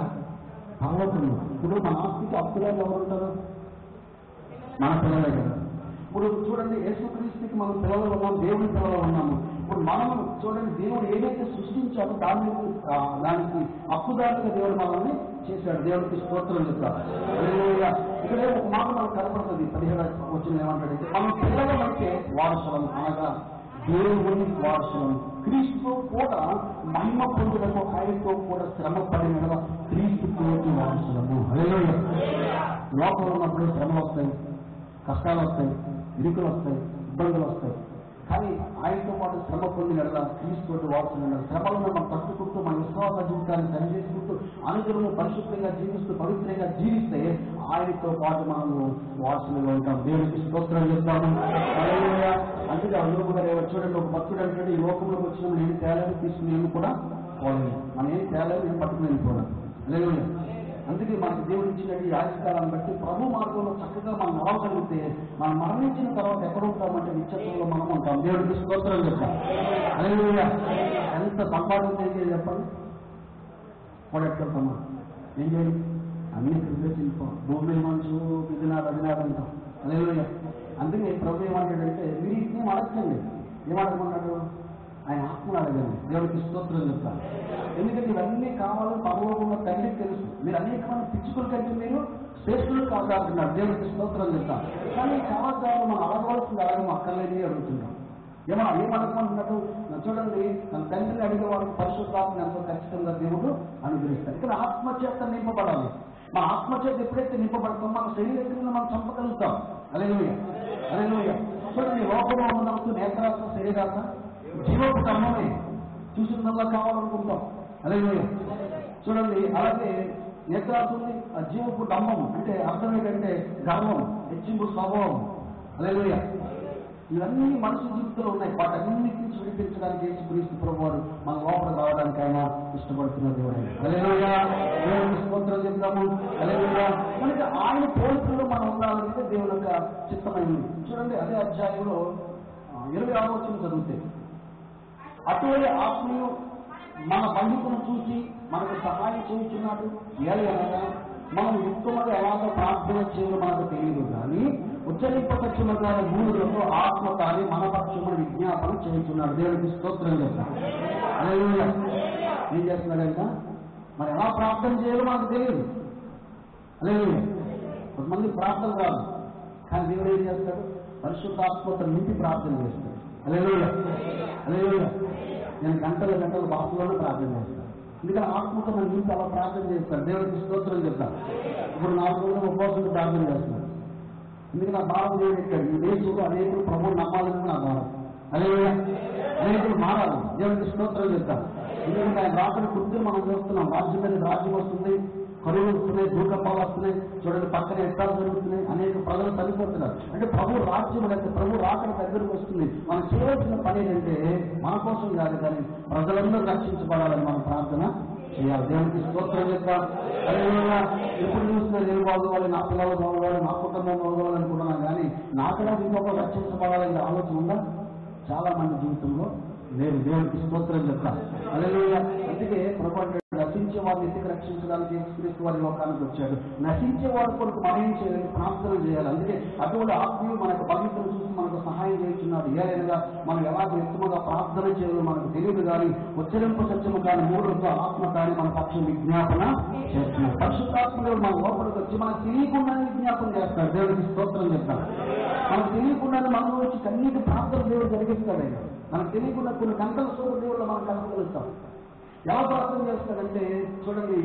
పర్వతంలో. ఇప్పుడు మన ఆస్తికి హక్కుదారులు ఎవరు ఉంటారు, మన పిల్లలే కదా. ఇప్పుడు చూడండి, యేసుక్రీస్తుకి మనం పిల్లలు ఉన్నాము, దేవుని పిల్లలు ఉన్నాము. ఇప్పుడు మనం చూడండి, దేవుడు ఏదైతే సృష్టించాడో దానికి హక్కుదారులుగా దేవుడు మనల్ని చేశాడు. దేవుడికి స్తోత్రం చెప్తారు. ఇక్కడే ఒక మాట మనకు కనపడుతుంది. 17వ వచనం ఏమంటాడంటే, మనం పిల్లలమైతే వారసులం, అనగా దేవుని వారసులం. క్రీస్తు కూడా మహిమ పొందుటకు ఆయనతో కూడా శ్రమ పడిన క్రీస్తుతోటి వారసులము. హల్లెలూయా. లోకంలో ఉన్నప్పుడు శ్రమలు వస్తాయి, కష్టాలు వస్తాయి, ఇరుకులు వస్తాయి, ఇబ్బందులు వస్తాయి. కానీ ఆయనతో పాటు శ్రమ పొందిన క్రీస్తుతో వాడుతున్నాడు. శ్రమలను మనం తట్టుకుంటూ మన విశ్వాస జీవితాన్ని సరిచేసుకుంటూ అనుదినము పరిశుభ్రంగా జీవిస్తూ పవిత్రంగా జీవిస్తే ఆయనతో పాటు మనము వాడుతులుగా ఉంటాం. దేవునికి స్తోత్రం చేస్తాము. అందుకే అందరూ కూడా చూడండి, ఒక భక్తుడు అంటే ఈ లోకంలోకి వచ్చిన నేను తేలని తీసుకుని నేను కూడా పోలేదు, మనం ఏం తేలని నేను పట్టుకుని వెళ్ళిపోవడం లేదు. అందుకే మనకి దేవుడు ఇచ్చినట్టు ఈ ఆయుష్కాలాన్ని బట్టి ప్రభు మార్గంలో చక్కగా మనం నడవగలిగితే మనం మరణించిన తర్వాత ఎక్కడ ఉంటామంటే నిత్యత్వంలో మనం ఉంటాం. దేవుడికి స్తోత్రం చెప్తాం. హల్లెలూయా. ఎంత సంపాదన చేయాలి చెప్పండి, ఎట్టుకెళ్తామా, ఏం చేయాలి, అన్ని ప్రవేశించాం, భూమి మంచు విధినాడు అదినాడు అంటాం. హల్లెలూయా. అందుకే ప్రభు ఏమంటాడంటే మీరు ఇట్నే అడగండి, ఏమడగమన్నాడు, ఆయన ఆత్మను అడగండి. దేవుడికి స్తోత్రం చెప్తాను. ఎందుకంటే ఇవన్నీ కావాలని పరలోకంలో తండ్రికి తెలుసు. మీరు అనేకమైన పిచ్చుకల కంటే మీరు శ్రేష్ఠులు కాదంటున్నారు. దేవుడికి స్తోత్రం చెప్తాను. కానీ చాలా సార్లు మనం అడగవలసింది అడగము, అక్కర్లేని అడుగుతున్నాం. ఏమడగమంటున్నట్టు చూడండి, తన తండ్రిని అడిగే వాళ్ళకి పరిశుద్ధాత్మని ఎంతో ఖచ్చితంగా దేవుడు అనుగ్రహిస్తారు. ఇక్కడ ఆత్మచేత నింపబడాలి. మన ఆత్మచేత ఎప్పుడైతే నింపబడతాం మన శరీరం మనం చంపగలుగుతాం. హల్లెలూయా. హల్లెలూయా. చూడండి, లోకంలో ఉన్నప్పుడు నేత్రాత్మ శరీరాత్మ జీవపు ధర్మమే చూసిందల్లా కావాలనుకుంటాం. హల్లెలూయా. చూడండి, అలాగే నేత్రాత్మని ఆ జీవపు ధర్మము అంటే అర్థం ఏంటంటే గర్వం, హెచ్చింపు స్వభావం. హల్లెలూయా. ఇవన్నీ మనిషి జీవితంలో ఉన్నాయి. వాటన్నిటిని విడిపించడానికి యేసుక్రీస్తు ప్రభువారు మన లోపల రావడానికి ఆయన ఇష్టపడుతున్న దేవుడు. హల్లెలూయా. దేవునికి స్తోత్రం చెప్తాము. హల్లెలూయా. మనకి ఆయన పోలికల్లో మనం ఉండాలంటే దేవుని యొక్క చిత్తమైనది. చూడండి, అదే అధ్యాయంలో 26వ వచనం చదివితే, అటువంటి ఆత్మీయులు మన బంధువులను చూసి మనకు సహాయం చేస్తున్నాడు. ఏలయనగా మనం యుక్తముగా ఎలాగో ప్రార్థన చేయాలో మనకు తెలియదు, కానీ ఉచ్చరింపకచ్చుమగా భూములతో ఆత్మ కానీ మన పక్షమును విజ్ఞాపన చేస్తున్నాడు. దేవుడికి స్తోత్రం చెప్తాను. హల్లెలూయా. ఏం చేస్తున్నాడంట, మరి ఎలా ప్రార్థన చేయాలో మనకు తెలియదు. హల్లెలూయా. కొంతమంది ప్రార్థన రాదు, కానీ దేవుడు ఏం చేస్తాడు, పరిశుద్ధాత్మతో నింపి ప్రార్థన చేస్తాడు. హల్లెలూయా. హల్లెలూయా. నేను గంటల బాసులోనే ప్రార్థన చేస్తాను. ఎందుకంటే ఆత్మతో మన నింపి అలా ప్రార్థన చేస్తాను. దేవుడికి స్తోత్రం చెప్తాను. ఇప్పుడు 4 రోజులు ఉపవాసం ప్రార్థన చేస్తున్నాను. ఎందుకంటే నా భారం దేవుడు ఎక్కాడు. ఈ దేశంలో అనేకులు ప్రభువు నమ్మాలని నా భారం. హల్లెలూయా. అనేకులు మారాలి. దేవుడికి స్తోత్రం చెప్తాను. ఎందుకంటే ఆయన రాత్రి కుర్చీ మనం చూస్తున్నాం. రాజ్యం మీద రాజ్యం వస్తుంది, కరువులు వస్తున్నాయి, భూకంపాలు వస్తున్నాయి. చూడండి, పక్కన యుద్ధాలు జరుగుతున్నాయి, అనేక ప్రజలు చనిపోతున్నారు. అంటే ప్రభు రాజ్యం అంటే ప్రభు రాకడ దగ్గరకు వస్తుంది. మనం చేయవలసిన పని ఏంటంటే మన కోసం కాదు, కానీ ప్రజలందరూ రక్షించబడాలని మనం ప్రార్థన చేయాలి. దేవునికి స్తోత్రం చెప్తాం. హల్లెలూయా. ఎప్పుడు చూస్తున్నారు, నేను బాగోవాలి, నా పిల్లలు బాగోవాలి, నా కుటుంబం బాగోవాలి అనుకుంటున్నాను, కానీ నాకలా ఇంకొక రక్షించబడాలనే ఆలోచన ఉందా? చాలా మంది జీవితంలో లేదు. దేవునికి స్తోత్రం చెప్తాం. హల్లెలూయా. అందుకే ప్రభు నశించే వారిని ఎందుకు రక్షించడానికి యేసుక్రీస్తు వారి లోకానికి వచ్చాడు. నశించే వారి కొరకు మనం ఏం చేయాలి, ప్రార్థన చేయాలి. అందుకే అటువంటి ఆత్మీయులు మనకు భవిష్యత్తు చూసి మనకు సహాయం చేస్తున్నాడు. ఏదైనా మనం ఎలా ఎక్కువగా ప్రార్థన చేయాలో మనకు తెలియదు, కానీ ఉచ్చరింపు సత్యము కానీ 3 ఆత్మ కానీ మన పక్షం విజ్ఞాపన చేస్తున్నాడు. పరిశుద్ధాత్మలో మన లోపలికి వచ్చి మనకు తెలియకుండానే విజ్ఞాపన చేస్తాడు. దేవుడికి స్తోత్రం చెప్తాడు. మనకు తెలియకుండానే మనం వచ్చి కన్నీటి ప్రార్థన దేవుడు జరిగిస్తాడు. మనకు తెలియకుండా కొన్ని గంటల సూర్య దేవుళ్ళు మనం కలగలుగుతాం. ఎలా ప్రార్థన చేస్తాడంటే చూడండి,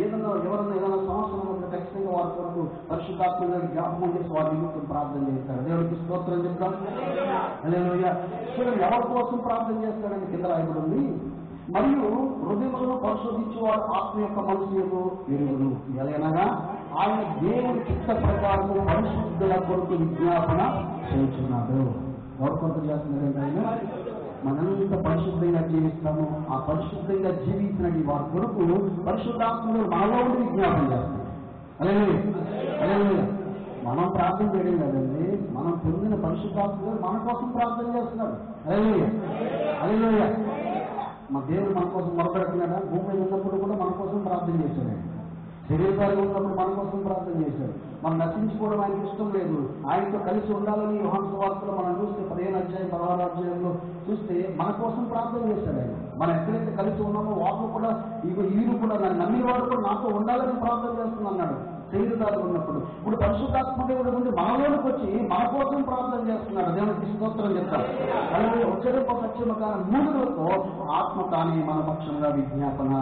ఎవరన్నా ఏదైనా సమస్యలు ఉంటే ఖచ్చితంగా వారి కొరకు పరిశుద్ధాత్మగా జ్ఞాపకం చేసి వారి నిమిత్తం ప్రార్థన చేస్తాడు. దేవుడికి స్తోత్రం చెప్తాం. హల్లెలూయా. చూడండి, ఎవరి కోసం ప్రార్థన చేస్తాడని కింద రాయబడి ఉంది. మరియు హృదయములను పరిశోధించేవాడు ఆత్మ యొక్క మనసు ఎరుగును. ఎలాగనగా ఆయన దేవుని చిత్త ప్రకారము పరిశుద్ధుల కొరకు విజ్ఞాపన చేస్తున్నాడు. ఎవరి కొరకు చేస్తున్నాడంటే ఆయన మనంత పరిశుద్ధంగా జీవిస్తాము. ఆ పరిశుద్ధంగా జీవించిన వారి కొరకు పరిశుద్ధాత్మలో మనలో ఉండి విజ్ఞాపన చేస్తాం. హల్లెలూయా. హల్లెలూయా. మనం ప్రార్థన చేయడం కదండి, మనం పొందిన పరిశుద్ధాత్మలో మన కోసం ప్రార్థన చేస్తున్నాడు. హల్లెలూయా. హల్లెలూయా. మా దేవుడు మన కోసం మొరపెడుతున్నాడా? భూమి మీద ఉన్నప్పుడు కూడా మన కోసం ప్రార్థన చేశాడు. శరీరాలు ఉన్నప్పుడు మన కోసం ప్రార్థన చేశాడు. మనం నశించుకోవడం ఆయనకి ఇష్టం లేదు. ఆయనతో కలిసి ఉండాలని యోహాను సువార్తలో మనం చూస్తే 15వ అధ్యాయం 16వ అధ్యాయంలో చూస్తే మన కోసం ప్రార్థన చేశాడు ఆయన. మనం ఎక్కడైతే కలిసి ఉన్నామో వాళ్ళు కూడా వీరు కూడా నన్ను నమ్మినవాడు కూడా నాతో ఉండాలని ప్రార్థన చేస్తున్నాడు శరీరాలు ఉన్నప్పుడు. ఇప్పుడు పరిశుద్ధాత్మ దేవుడు నుండి మనలోనికి వచ్చి మన కోసం ప్రార్థన చేస్తున్నాడు. దేవునికి స్తోత్రం చెప్తారు. అలాగే ఉచ్చరింప సత్యమ కానీ 3 ఆత్మ కానీ మన పక్షంగా విజ్ఞాపన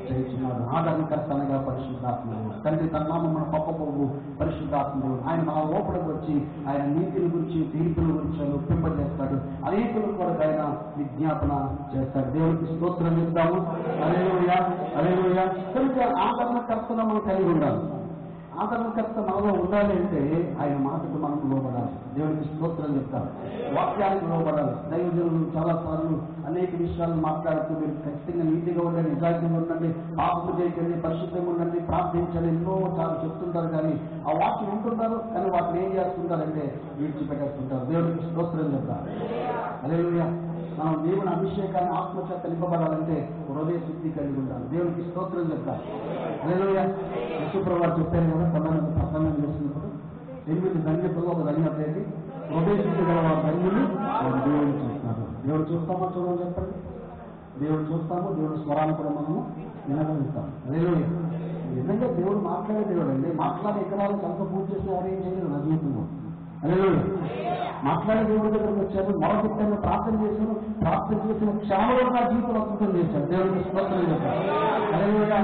చేస్తున్నాడు. ఆదరణకర్త అనగా పరిశుద్ధాత్మ తండ్రి తన నామమున పప్పబోగు పరిశుద్ధ పరిశుద్ధాత్మ దేవుడు. ఆయన మన లోపలికి వచ్చి ఆయన నీతిని గురించి తీర్పుల గురించి ఆయన ఒప్పింపజేస్తాడు. అనేకుల కొరకు ఆయన విజ్ఞాపన చేస్తాడు. దేవుడికి స్తోత్రం ఇద్దాము. హల్లెలూయా హల్లెలూయా. కనుక ఆదరణకర్తను మనం కలిగి ఉండాలి. ఆదరణకర్త మనలో ఉండాలి అంటే ఆయన మాటకు మనం లోబడాలి. దేవుడికి స్తోత్రం చెప్తారు. వాక్యానికి లోబడాలి. దైవజనులు చాలా సార్లు అనేక విషయాలను మాట్లాడుతూ మీరు ఖచ్చితంగా నీతిగా ఉండండి, నిజాయితీగా ఉండండి, పాపము చేయకండి, పరిశుద్ధంగా ఉండండి, ప్రార్థించండి, ఎన్నో చాలా చెప్తుంటారు. కానీ ఆ వాక్యం ఉంటుంటారు, కానీ వాటిని ఏం చేస్తుంటారంటే విడిచిపెట్టేస్తుంటారు. దేవుడికి స్తోత్రం చెప్తారు. హల్లెలూయా. మనం దేవుని అభిషేకాన్ని ఆత్మచేత నింపబడాలంటే హృదయ శుద్ధి కలిగి ఉండాలి. దేవుడికి స్తోత్రం చెప్తారు. హల్లెలూయా. యేసుప్రభువు చెప్పారు కదా, సమానంగా ప్రసంగం చేసినప్పుడు 8 ధన్యతలు ఒక ధన్యత ఏంటి? హృదయ శుద్ధి గల వారి ధన్యులు దేవుడు చూస్తారు. దేవుడు చూస్తామో చూడమని చెప్పండి. దేవుడు చూస్తాము, దేవుడు స్వరాన్ని కూడా మనము వినగలుగుతాం. హల్లెలూయా. నిజంగా దేవుడు మాట్లాడే దేవుడు అండి. మాట్లాడే ఎకరాలకు ఎంత పూజ చేసిన వారు ఏం చేయలేదు నా జీవితంలో. హల్లెలూయా. మాట్లాడే దేవుడి దగ్గరకు వచ్చారు, మొరపెట్టాను, ప్రార్థన చేశాను, ప్రార్థన చేసిన క్షేమంలో నా జీవితంలో అద్భుతం చేశాను. దేవుడికి స్తోత్రం చేశాను. హల్లెలూయా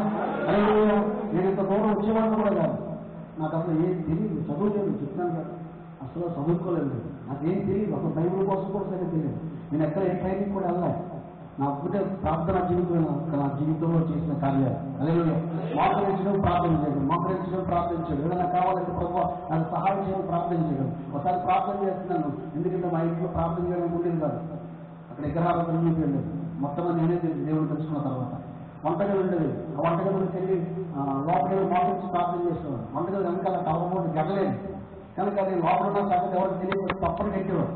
హల్లెలూయా. నేను ఇంత దూరం వచ్చేవాడిని కూడా కాదు. నాకు అసలు ఏం తెలియదు, చదువులేదు, చెప్తాను కదా, అసలు చదువుకోలేదు, నాకేం తెలియదు, అసలు బైబిల్ కోసం కూడా సరే తెలియదు. నేను ఎక్కడ ఏ ట్రైనింగ్ కూడా వెళ్ళాలి. నా ఒక్కటే ప్రార్థన జీవితం నా జీవితంలో చేసిన కార్యాలు. హల్లెలూయా. మోకరించడం, ప్రార్థన చేయడం, మోకరించడం, ప్రార్థన చేయడం, ఏదైనా కావాలంటే ప్రభువా నాకు సహాయం చేయడం, ప్రార్థన చేయడం. ఒకసారి ప్రార్థన చేస్తున్నాను, ఎందుకంటే మా ఇంట్లో ప్రార్థన చేయడం ఉండేది కాదు. అక్కడ విగ్రహాలకు వెళ్ళేది. మొత్తం నేనే దేవుడు తెలుసుకున్న తర్వాత వంటగది ఉండేది. ఆ వంటగదిలోకి వెళ్ళి లోపల మోకరించి ప్రార్థన చేసేవాడు. వంటగది వెనకాల కలవబోటు గెట్టలేదు కనుక నేను లోపల ఉన్న సంగతి ఎవరికి తెలియదు. తప్పని కట్టేవాడు.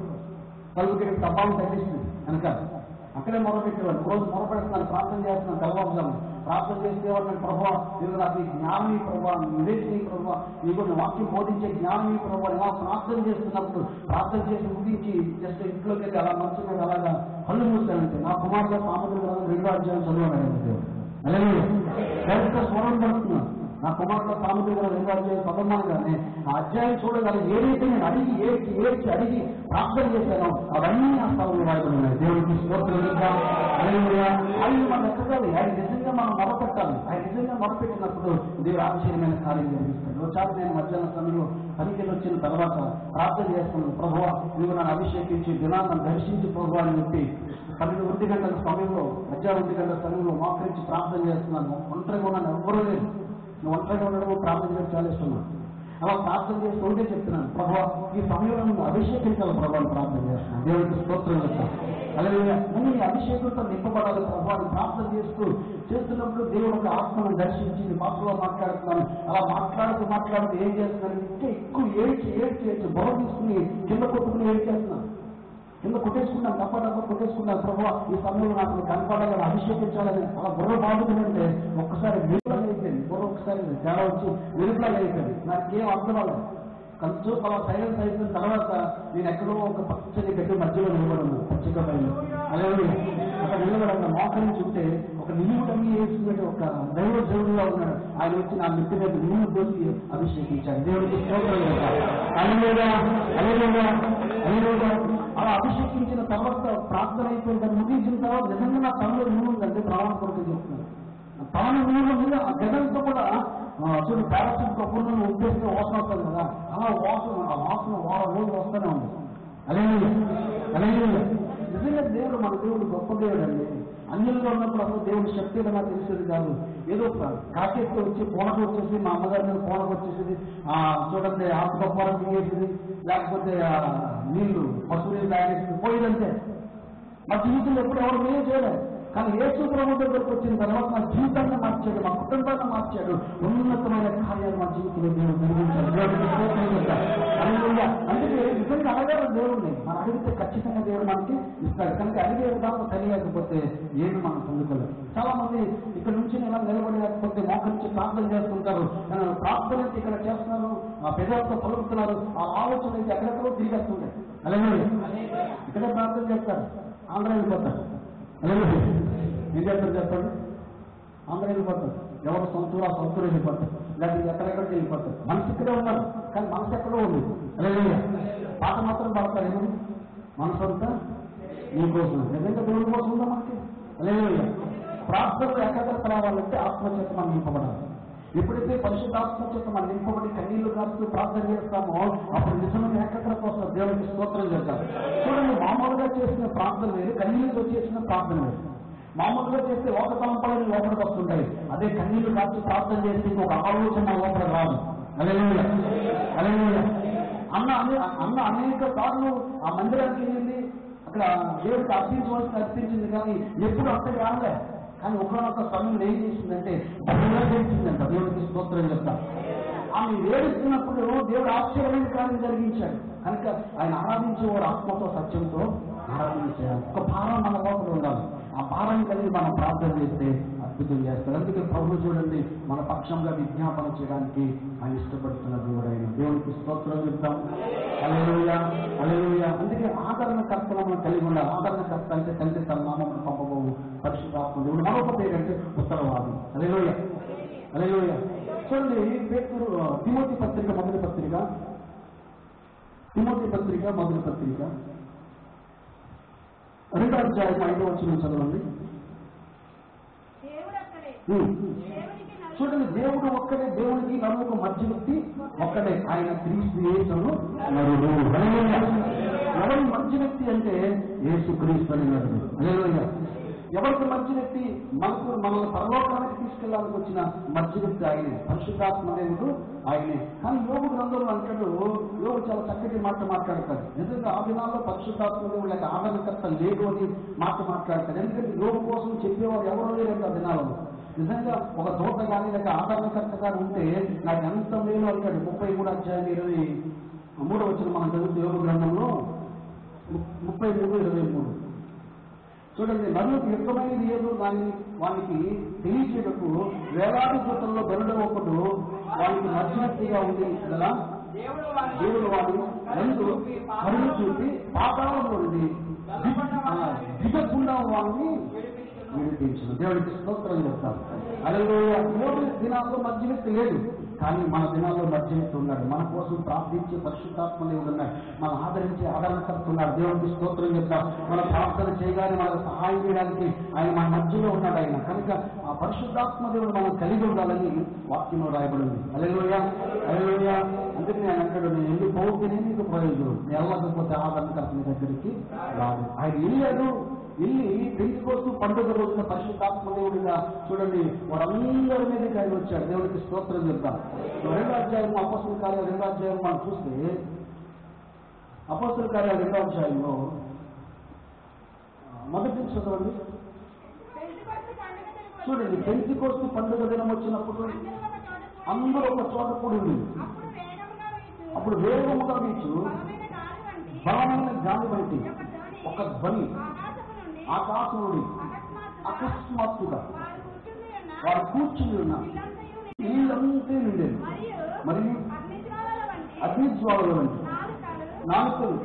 తలుపుకి తప్పాలను తగ్గిస్తుంది వెనకాల. అక్కడే మొరపెట్టేవాడు. రోజు మొరపెడుతున్నాను, ప్రార్థన చేస్తున్నాను, కలవాల్సాను. ప్రార్థన చేసేవాడు నేను, ప్రభావ నీకు నాకు ఈ జ్ఞానం ఈ ప్రభావ, వివేచన ఈ ప్రభావ, నీకు వాక్యం బోధించే జ్ఞానం ఈ ప్రభావ. ఇలా ప్రార్థన చేస్తున్నప్పుడు ప్రార్థన చేసి ముగించి జస్ట్ ఇంట్లోకి వెళ్ళి అలా మంచి మీద అలాగా కళ్ళు మూస్తానంటే నా కుమారుడు సామర్థ్యం 2వ అధ్యాయం చదవాలండి దేవుడు. అలాగే స్వరం పడుతున్నాను. నా కుమారుడు సామర్థ్యం 2వ అధ్యాయం చదవగానే ఆ అధ్యాయం చూడగల ఏదైతే నేను అడిగి ఏడ్చి అడిగి ప్రార్థన చేశానో అవన్నీ నా స్థలంలో రాయబడి ఉన్నాయి. దేవుడికి స్తోత్రం. ఆయన మనం ఎక్కగాలి. ఆయన నిజంగా మనం మొరపెట్టాలి. ఆయన నిజంగా మొరపెట్టినప్పుడు దేవుడు ఆశ్చర్యమైన కార్యం జరిగిస్తాడు. ఒకసారి నేను మధ్యాహ్న సమయంలో పనికి వచ్చిన తర్వాత ప్రార్థన చేస్తున్నాను, ప్రభువా నువ్వు నన్ను అభిషేకించి దినాన్ని దర్శించి ప్రభువా అని చెప్పి 12 గంటల సమయంలో, మధ్యాహ్నం 1 గంటల సమయంలో మోకరించి ప్రార్థన చేస్తున్నాను. ఒంటరిగా ఉన్నాను, ఎవ్వరూ లేదు. నువ్వు ఒంటరిగా ఉండడం ప్రార్థన చేయడం చాలా ఇస్తున్నాను. అలా ప్రార్థన చేస్తూ ఉంటే చెప్తున్నాను, ప్రభువా ఈ సమయంలో నువ్వు అభిషేకించాలి ప్రభువాన్ని ప్రార్థన చేస్తున్నాను. దేవుడికి స్తోత్రం చేస్తాను. అలాగే ముందు ఈ అభిషేకంతో నింపబడాలి ప్రభువాన్ని ప్రార్థన చేస్తున్నప్పుడు దేవుడు ఒక ఆత్మను దర్శించి భాషలో మాట్లాడుతున్నాను. అలా మాట్లాడుతూ ఏం చేస్తున్నాను, ఇంకా ఎక్కువ ఏడ్చి బొర తీసుకుని కింద కొట్టుకుని ఏడ్చేస్తున్నాను. కింద కొట్టేసుకున్నాను, డబ్బా కొట్టేసుకున్నాను. ప్రభువా ఈ సమయంలో నాకు కనపడాలని అభిషేకించాలని అలా బుర్ర బాగుంటుందంటే ఒక్కసారి వెలుగులా అయిపోయింది. బుర్ర ఒకసారి తేడా వచ్చి వెలుగులా అయిపోయింది. నాకేం అర్థం అవ్వలేదు. కొంచెం అలా సైలెన్స్ అయిపోయిన తర్వాత నేను ఎక్కడో ఒక పచ్చని గడ్డి మధ్యలో నిలబడున్నాను, పచ్చిక పైన. అలాగే అక్కడ నిలబడన్న మోకరించి ఉంటే ఒక నిలువుటన్నీ వేసుకునే ఒక దైవజనుడుగా ఉన్నాడు. ఆయన వచ్చి నా నెత్తి మీద నిలువు పోసి అభిషేకించాడు. దేవుడికి స్తోత్రం చేశాడు. అలా అభిషేకించిన తర్వాత ప్రార్థన అయిపోయిన దాన్ని ముగించిన తర్వాత నిజంగా నా తనలో నిలువు ఉందంటే ప్రాణం కొరకు చెప్తున్నాను. తన నిలువ మీద ఆ గదంతో కూడా చూడు పారాసిట్ కప్పులను ఉప్పేస్తే వాసన వస్తుంది కదా, అలా ఆ వాసన వారం రోజులు వస్తూనే ఉంది. అలాగే నిజంగా దేవుడు మన దేవుడు గొప్ప దేవుడు అండి. అన్యుల్లో ఉన్నప్పుడు అసలు దేవుడి శక్తి ఏదైనా తెలిసేది కాదు. ఏదో కాకేస్తే వచ్చి పోనకు వచ్చేసి మా అమ్మగారి మీద పోనకు వచ్చేసేది, చూడండి ఆకుపప్పారం తీసేది, లేకపోతే నీళ్లు పశువు నీళ్ళు తాగేసి పోయేదంటే మా జీవితంలో ఎప్పుడు ఎవరు మేమే చేయలేదు. కానీ యేసు ప్రభు దగ్గరకు వచ్చిన తర్వాత మా జీవితాన్ని మార్చాడు, మా కుటుంబాన్ని మార్చాడు. ఉన్నతమైన కార్యాలు మా జీవితంలో దేవుడు నిర్మించాడు. అందుకే నిజంగా అడగాలి దేవుడిని. మనం అడిగితే ఖచ్చితంగా దేవుడు మనకి ఇస్తాడు. కనుక అడిగే విధానం తెలియకపోతే ఏమి మనం పొందుకోలేదు. చాలా మంది ఇక్కడ నుంచి ఇలా నిలబడలేకపోతే మోకరించి ప్రార్థన చేస్తుంటారు. ప్రార్థన అయితే ఇక్కడ చేస్తున్నారు, ఆ పెదవులతో పలుకుతున్నారు, ఆ ఆలోచన అయితే ఎక్కడెక్కడో తిరిగేస్తుంటాయి. అలాగే ఇక్కడే ప్రార్థన చేస్తారు, ఆంధ్ర వెళ్ళిపోతారు. అలాగే ఏం చేస్తారు చెప్పండి, ఆంధ్ర వెళ్ళిపోతారు. ఎవరు సొంతూరు వెళ్ళిపోతారు, లేకపోతే ఎక్కడెక్కడికి వెళ్ళిపోతారు. మనసు ఇక్కడే ఉన్నారు కానీ మనసు ఎక్కడో ఉంది. అలాగే పాట మాత్రం పడతారు. ఏమని మనసు అంతా నీకోసం, నిజంగా దేవుడి కోసం ఉందా మనకి. అలాగే ప్రార్థనలు ఎక్కడ రావాలంటే ఆత్మచేత మనం నింపబడాలి. ఎప్పుడైతే పరిశుద్ధాత్మ చేత మనం నింపబడి కన్నీళ్లు కాస్తూ ప్రార్థన చేస్తామో అప్పుడు నిజమైన ఏకత్ర కోసం దేవునికి స్తోత్రం చేద్దాం. చూడండి, మామూలుగా చేసిన ప్రార్థన వేరు, కన్నీళ్ళతో చేసిన ప్రార్థన వేరు. మామూలుగా చేస్తే ఒక తలంపాలని లోపలికి వస్తుంటాయి. అదే కన్నీళ్లు కాస్తూ ప్రార్థన చేస్తే ఒక ఆలోచన లోపల రాదు. హల్లెలూయా, హల్లెలూయా. అన్న అనేక సార్లు ఆ మందిరానికి వెళ్ళింది, అక్కడ దేవుడికి అర్పించింది, కానీ ఎప్పుడు అక్కడికి రాలే. కానీ ఒకనొక సమయంలో ఏం చేసిందంటే బలంగా చేసిందంట. దేవుడికి స్తోత్రం చెప్తాం. ఆమె ఏడుస్తున్నప్పుడు దేవుడు ఆశ్చర్యమైన కార్యం జరిగించాడు. కనుక ఆయన ఆరాధించేవారు ఆత్మతో సత్యంతో ఆరాధించారు. ఒక భారం మన లోపల ఉండాలి. ఆ భారం కలిగి మనం ప్రార్థన చేస్తే అద్భుతం చేస్తారు. అందుకే ప్రభు చూడండి, మన పక్షంగా విజ్ఞాపన చేయడానికి ఆయన ఇష్టపడుతున్న దేవుడైన దేవుడికి స్తోత్రం చెప్తాం. హల్లెలూయా, హల్లెలూయా. అందుకే ఆదరణకర్తను మనం కలిగి ఉండాలి. ఆదరణకర్త అంటే తండ్రి తన నామమును పంపబోవు పరిశుద్ధాత్మ దేవుడు. మరొక పేరంటే ఉత్తరవాది. హల్లెలూయా, హల్లెలూయా. చూడండి, పేతురు తిమోతి పత్రిక మొదటి పత్రిక 2వ అధ్యాయం 5వ వచనం చదవండి. చూడండి, దేవుడు ఒక్కడే, దేవుడికి నరులకు మధ్యవర్తి ఒక్కడే, ఆయన క్రీస్తు యేసును నరుడు. హల్లెలూయా. ఎవరి మధ్యవర్తి అంటే యేసు క్రీస్తు అని నరుడు. హల్లెలూయా. ఎవరికి మధ్యవర్తి? మనల్ని పరలోకానికి తీసుకెళ్ళడానికి వచ్చిన మధ్యవర్తి ఆయనే, పరిశుద్ధాత్మ దేవుడు ఆయనే. కానీ యోగు గ్రంథంలో అంటాడు, యోగు చాలా చక్కటి మాట మాట్లాడతాడు. నిజంగా ఆ దినాల్లో పరిశుద్ధాత్మ దేవుడు లేక ఆదరణకర్త లేడు అని మాట్లాడతాడు. ఎందుకంటే యోగు కోసం చెప్పేవారు ఎవరో లేరంటే ఆ దినాలలో. నిజంగా ఒక దూత కానీ లేక ఆదరణకర్త కానీ ఉంటే నాకు ఎంత మేలు అంటాడు. 33వ అధ్యాయం 23వ వచనం మనం చదువుతూ యోగు గ్రంథంలో 33:23. చూడండి, నరులకు యుక్తమైనది ఏదో దాన్ని వానికి తెలియచేటకు వేలాది దూతల్లో గరుడ ఒకడు వానికి మధ్యవర్తిగా ఉంది కదా. దేవుడు వాడు రెండు కరుణ చూపి పాతాళంలో నుండి దిగకుండా వాడిని విడిపించు. దేవుడికి స్తోత్రం చెప్తారు. హల్లెలూయా. యోగు దినాల్లో మధ్యవర్తి లేదు, కానీ మన దినాల్లో మధ్యవర్తి ఉన్నాడు. మన కోసం ప్రార్థించే పరిశుద్ధాత్మ దేవుడు ఉన్నాడు. మనం ఆదరించే ఆదరణకర్త ఉన్నాడు. దేవుడికి స్తోత్రం చెప్తాం. మనం ప్రార్థన చేయగానే మనకు సహాయం చేయడానికి ఆయన మన మధ్యలో ఉన్నాడు. ఆయన కనుక ఆ పరిశుద్ధాత్మ దేవుడు మనం కలిగి ఉండాలని వాక్యంలో రాయబడింది. హల్లెలూయా, హల్లెలూయా. అందుకని ఆయన అంటాడు, నేను ఎందుకు పోతేనే నీకు ప్రయోజనం, నేను వెళ్ళకపోతే ఆదరణకర్త మీ దగ్గరికి రాదు. ఆయన వెళ్ళాడు. వెళ్ళి పెంచుకోస్తూ పండుగ రోజున పరిశుద్ధాత్మ దేవుడిగా చూడండి వారందరి మీదకి ఆయన వచ్చాడు. దేవుడికి స్తోత్రం చెప్తాం. 2వ అధ్యాయం అపోస్తల కార్యాలు 2వ అధ్యాయం మనం చూస్తే అపోస్తల కార్యాలు 2వ అధ్యాయంలో మొదటి చదవండి. చూడండి, పెంచుకోస్తూ పండుగ దినం వచ్చినప్పుడు అందరూ ఒక చోట కూడి అప్పుడు వేగముగా వీచు బలమైన గాలి వంటి ఒక ధ్వని ఆకాశం నుండి అకస్మాత్తుగా వారు కూర్చుని ఉన్నారు. నీళ్ళంతే నిండేది, మరియు అగ్నిజ్వాలల వంటి నాలుకలు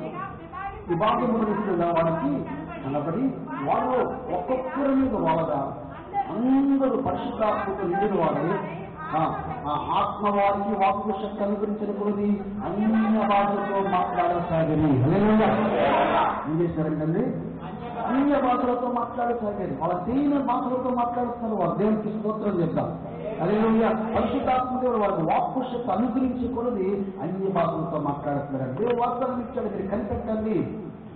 విభాగములుగా వారికి కనబడి వారు ఒక్కొక్కరి మీద వాడగా అందరూ పరిశుద్ధాత్మతో నిండిన వారే ఆత్మ వారికి వాక్కు శక్తి అనుగ్రహించిన కొద్ది అన్య భాషలతో మాట్లాడసాగని. ఏం చేశారంటే అన్య భాషలతో మాట్లాడసాగారు. వాళ్ళ తెలియని భాషలతో మాట్లాడుతున్నారు. వారు దేవునికి స్తోత్రం చెప్తాం. హల్లెలూయా. పరిశుద్ధాత్మ దేవుడు వారికి వాక్కు శక్తి అనుగ్రహించే కొద్ది అన్య భాషలతో మాట్లాడుతున్నారు. దేవుడు వాగ్దానం ఇచ్చాడు, మీరు కనిపెట్టండి,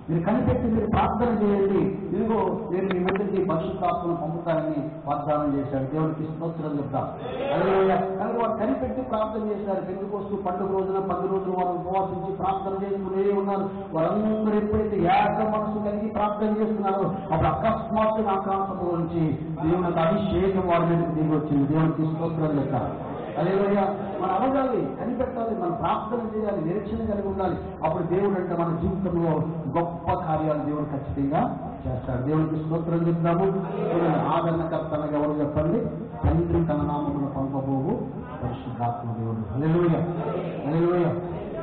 మీరు కనిపెట్టి మీరు ప్రార్థన చేయండి, ఇదిగో నేను మీ ముందుకి పరిశుద్ధాత్మను పంపుతానని వాగ్దానం చేశాడు. దేవుడికి స్తోత్రం చెప్తాం. హల్లెలూయా. కనుక వారు కనిపెట్టి ప్రార్థన చేశారు. పెంటెకోస్తు పండుగ రోజున 10 రోజులు వారు ఉపవాసించి ప్రార్థన చేసుకునే ఉన్నారు. వారందరూ ఎప్పుడైతే ఏక మనసు కలిగి ప్రార్థన చేస్తున్నారో అప్పుడు అకస్మాత్తుగా ఆకాశంలో నుంచి దేవుని అభిషేకం వారి మీదకి దిగి వచ్చింది. దేవుడికి స్తోత్రం చెప్తారు. హల్లెలూయా. మనం అడగాలి, కనిపెట్టాలి, మనం ప్రార్థన చేయాలి, నిరీక్షణ కలిగి ఉండాలి. అప్పుడు దేవుడు అంటే మన జీవితంలో గొప్ప కార్యాలు దేవుడు ఖచ్చితంగా చేస్తాడు. దేవుడికి స్తోత్రం చెప్తాము. ఆదరణకర్తనగా ఎవరు చెప్పండి? తండ్రి తన నామమును పంపబోవు పరిశుద్ధాత్మ దేవుడు. హల్లెలూయా, హల్లెలూయా,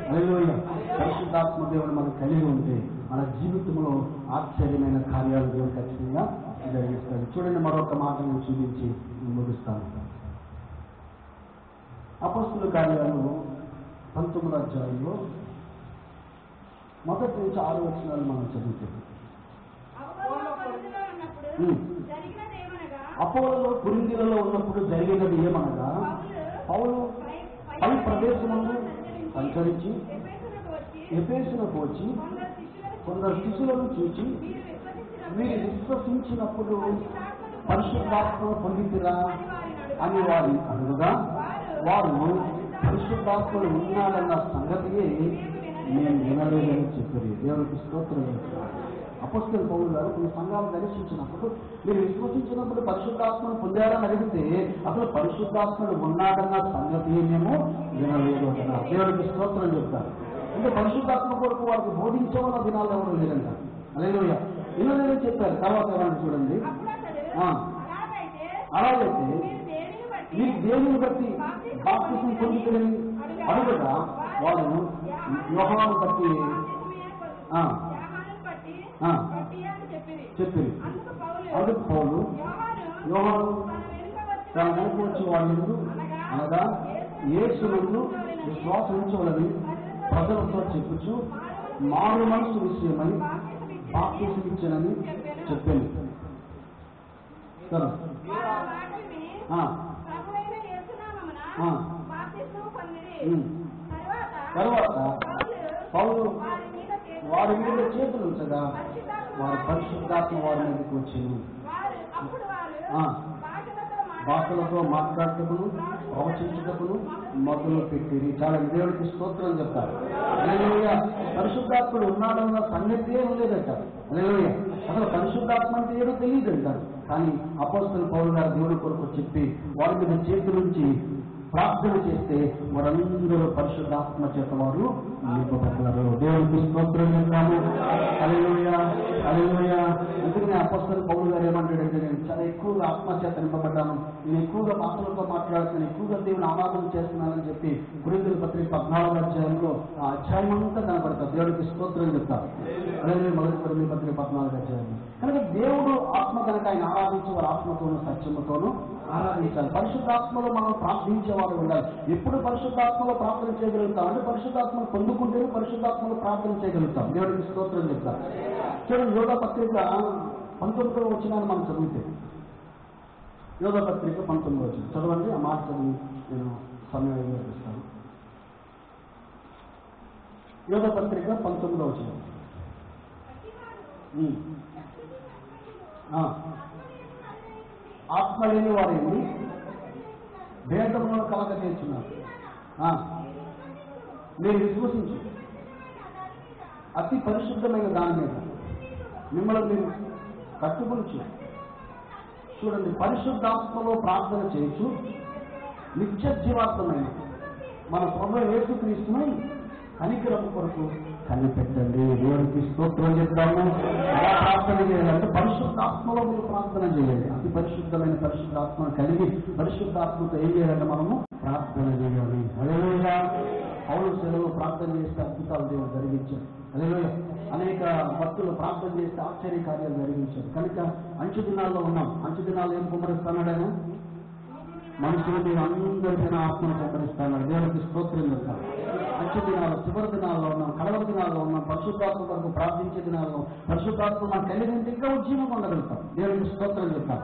హల్లెలూయా. పరిశుద్ధాత్మ దేవుడు మనం కలిగి ఉంటే మన జీవితంలో ఆశ్చర్యమైన కార్యాలు దేవుడు ఖచ్చితంగా జరిగిస్తాడు. చూడండి, మరొక మాట నేను చూపించి ముగిస్తాను. అపోస్తలుల కార్యాలు 19వ అధ్యాయంలో మొదటి నుంచి 6 వచనాలు మనం చదువుతాం. అపోలో కొరింథీయులలో ఉన్నప్పుడు జరిగినది ఏమనగా పౌలు పై ప్రదేశమును సంచరించి ఎఫెసునకు వచ్చి కొందరు శిష్యులను చూచి మీరు విశ్వసించినప్పుడు పరిశుద్ధాత్మను పొందితిరా అని వారిని అడుగుగా వారు పరిశుద్ధాత్మలు ఉన్నాడన్న సంగతియే నేను వినలేదని చెప్పారు. దేవునికి స్తోత్రం. అపోస్తలుడైన పౌలు గారు కొన్ని సంఘాలు దర్శించినప్పుడు మీరు విశ్వసించినప్పుడు పరిశుద్ధాత్మను పొందారని అడిగితే అసలు పరిశుద్ధాత్మలు ఉన్నాడన్న సంగతి మేము వినలేదు అంటున్నారు. దేవునికి స్తోత్రం చెప్తారు. అంటే పరిశుద్ధాత్మ కొరకు వారికి బోధించే వాళ్ళ దినాలు ఎవరు లేదంట. హల్లెలూయా. వినలేదని చెప్పారు. తర్వాత ఎవరైనా చూడండి, అలాగైతే మీరు దేనిని బట్టి బాప్తిసం పొందుతారని అడుగగా వారు యోహాను బట్టి చెప్పి అందుకు పౌలు యోహాను తన వెనుక వచ్చి వాళ్ళు అనగా యేసునందు విశ్వాసించవలని ప్రజలతో చెప్పుచు మారు మనసు విషయమై బాప్తిసం ఇచ్చానని చెప్పాను. తర్వాత పౌలు వారి మీద చేతులు ఉంచగా వారి పరిశుద్ధాత్మ వారి మీదకి వచ్చింది. భాషలతో మాట్లాడుటకును ప్రవచించుటకును మొదలు పెట్టిరి. చాలా దేవుడికి స్తోత్రం చెప్తారు. హల్లెలూయా. పరిశుద్ధాత్ముడు ఉన్నాడన్న సంగతే ఉండేదట. హల్లెలూయా. అసలు పరిశుద్ధాత్మ అంటే ఏదో తెలియదు అంటారు. కానీ అపోస్తలుడైన పౌలు గారు దేవుడి కొరకు చెప్పి వారి మీద చేతుల నుంచి ప్రార్థన చేస్తే వారందరూ పరిశుద్ధాత్మ చేత వారు నింపబడ్డారు. దేవుడికి స్తోత్రం చెప్తాము. హల్లెలూయా, హల్లెలూయా. అందుకనే అపోస్తలుడైన పౌలు గారు ఏమంటాడంటే, నేను చాలా ఎక్కువగా ఆత్మ చేత నింపబడ్డాను, నేను ఎక్కువగా భాషలతో మాట్లాడుతున్నాను, ఎక్కువగా దేవుని ఆరాధన చేస్తున్నానని చెప్పి కొరింథీయుల పత్రిక 14వ అధ్యాయంలో ఆ అధ్యాయం అంతా కనబడతారు. దేవుడికి స్తోత్రం చెప్తారు. అలాగే మొదటి కొరింథీయుల పత్రిక 14వ అధ్యాయం. కనుక దేవుడు ఆత్మ కనుక ఆయన ఆరాధించి వారి ఆత్మతోనూ సత్యముతోనూ ఆరాధించాలి. పరిశుద్ధాత్మలో మనం ప్రార్థించేవారు ఉండాలి. ఎప్పుడు పరిశుద్ధాత్మలో ప్రార్థన చేయగలుగుతాం అంటే పరిశుద్ధాత్మను పొందుకుంటేనే పరిశుద్ధాత్మలో ప్రార్థన చేయగలుగుతాం. దేవుడికి స్తోత్రం చెప్తారు. చూడండి, యోధా పత్రిక 19వ వచనాన్ని మనం చదివితే, యోధా పత్రిక 19వ వచనం చదవండి. ఆ మాట చదివి నేను సమయం నిర్వహిస్తాను. యోధా పత్రిక 19వ వచనం. ఆత్మ లేని వారేమి భేదములను కలగ చేస్తున్నారు. మీరు విశ్వసించు అతి పరిశుద్ధమైన దాని మీద మిమ్మల్ని మీరు కట్టుకొనిచ్చు. చూడండి, పరిశుద్ధాత్మలో ప్రార్థన చేయొచ్చు. నిత్య జీవాత్మైన మన ప్రభువు యేసుక్రీస్తుని కనికరము కొరకు కనిపెట్టండి. దేవుడికి స్తోత్రం చెప్తాము. ఎలా ప్రార్థన చేయాలంటే పరిశుద్ధాత్మలో మీరు ప్రార్థన చేయాలి. అతి పరిశుద్ధమైన పరిశుద్ధాత్మను కలిగి పరిశుద్ధాత్మతో ఏం చేయాలంటే మనము ప్రార్థన చేయాలి. హల్లెలూయా. పౌలు సెలవు ప్రార్థన చేస్తే అద్భుతాలు దేవుడు జరిగించారు. హల్లెలూయా. అనేక భక్తులు ప్రార్థన చేస్తే ఆశ్చర్య కార్యాలు జరిగించారు. కనుక అంచు దినాల్లో ఉన్నాం. అంచు దినాల్లో ఏం కుమ్మరిస్తున్నాడైనా మనుషులు మీరు అందరికైనా ఆత్మను కుమ్మరిస్తున్నాడు. దేవుడికి స్తోత్రం చెప్తారు. అంచు దినాలు, చివరి దినాల్లో ఉన్నాం, కడవరి దినాల్లో ఉన్నాం. పరిశుద్ధాత్మ కొరకు ప్రార్థించే దినాల్లో పరిశుద్ధాత్మ మనం కలిగింటే ఇంకా ఉజ్జీవంగా ఉండగలుగుతాం. దేవుడికి స్తోత్రం చెప్తాం.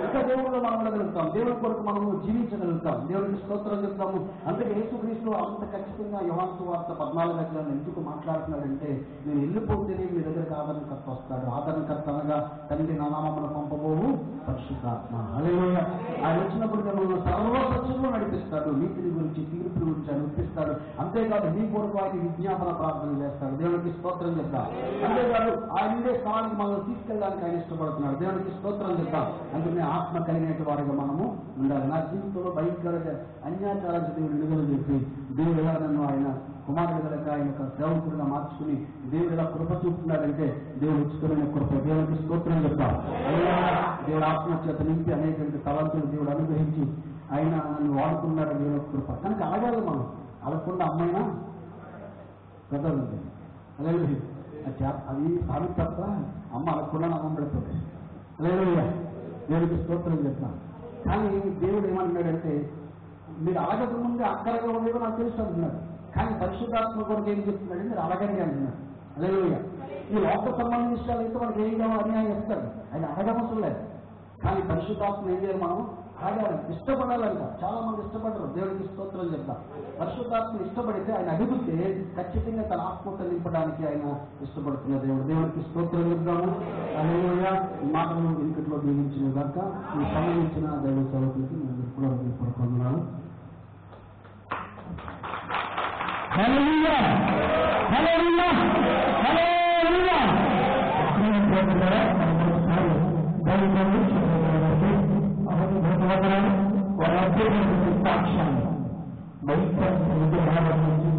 ఇంకా దేవుడిలో మనం ఉండగలుగుతాం. దేవుడి కొరకు మనము జీవించగలుగుతాం. దేవుడికి స్తోత్రం చెప్తాము. అందుకే యేసుక్రీస్తు అంత ఖచ్చితంగా యోహాను సువార్త 14వ అధ్యాయంలో ఎందుకు మాట్లాడుతున్నాడంటే, నేను వెళ్ళిపోతేనే మీ దగ్గరకు ఆదరణకర్త వస్తాడు. ఆదరణకర్త అనగా తండ్రి నా నామమున పంపబోవు పరిశుద్ధాత్మ. హల్లెలూయా. ఆయన వచ్చినప్పుడు మిమ్మల్ని సర్వసత్యంలో నడిపిస్తాడు. నీతిని గురించి, తీర్పు గురించి నడిపిస్తాడు. అంతేకాదు మీ కొరకు ఆయన విజ్ఞాపన ప్రార్థన చేస్తాడు. దేవుడికి స్తోత్రం చెప్తాం. అంతేకాదు ఆయన స్థానానికి మనల్ని తీసుకెళ్ళడానికి ఆయన ఇష్టపడుతున్నాడు. దేవుడికి స్తోత్రం చెప్తాం. అందుకనే ఆత్మ కలిగినట్టు వారిగా మనము ఉండాలి. నా జీవితంలో భయంకర అన్యాచారానికి దేవుడు విడుదల చెప్పి దేవుడు ఎలా నన్ను ఆయన కుమారుడు కనుక ఆయన యొక్క సేవకుడిగా మార్చుకుని దేవుడు ఎలా కృప చూపుతున్నాడంటే దేవుడు ఉచితమైన కృప. దేవుడికి స్తోత్రం చెప్తాం. దేవుడు ఆత్మ చేత నింపి అనేక తలంతులు దేవుడు అనుగ్రహించి ఆయన నన్ను వాడుకున్నాడు. దేవుడు కృప. కనుక అడగాలి మనం. అడగకుండా అమ్మైనా పెద్దది అలాగే అది సాగు తప్ప అమ్మ అడగకుండా అమ్మ పెడుతుంది. లేదా దేవుడికి స్తోత్రం చెప్తాను. కానీ దేవుడు ఏమంటున్నాడంటే, మీరు అడగక ముందే అక్కరగా ఉండేదో నాకు తెలుసు అంటున్నాడు. కానీ పరిశుద్ధాత్మ కొరకు ఏం చెప్తున్నాడు, మీరు అడగండి అంటున్నాడు. లేదా ఈ లోక సంబంధించిన విషయాలు అయితే మనకి ఏం కావాలో అన్యాయం ఇస్తాడు. ఆయన అడగవసరం లేదు. కానీ పరిశుద్ధాత్మ ఏం చేయాలి, మనం తాగాలి, ఇష్టపడాలంట. చాలా మంది ఇష్టపడరు. దేవుడికి స్తోత్రం చెప్తా. పరిశుద్ధాత్మ ఇష్టపడితే ఆయన అడిగితే ఖచ్చితంగా తన ఆత్మతో నింపడానికి ఆయన ఇష్టపడుతున్న దేవుడు. దేవుడికి స్తోత్రం చెప్తాము. హల్లెలూయా. ఈ మాటను ఇంకట్లో దీవించిన దాక ఈ సంబంధించిన దైవ సేవకులకి నేను ఎప్పుడో పడుతున్నాను. హల్లెలూయా, హల్లెలూయా, హల్లెలూయా. సాక్ష్యాన్ని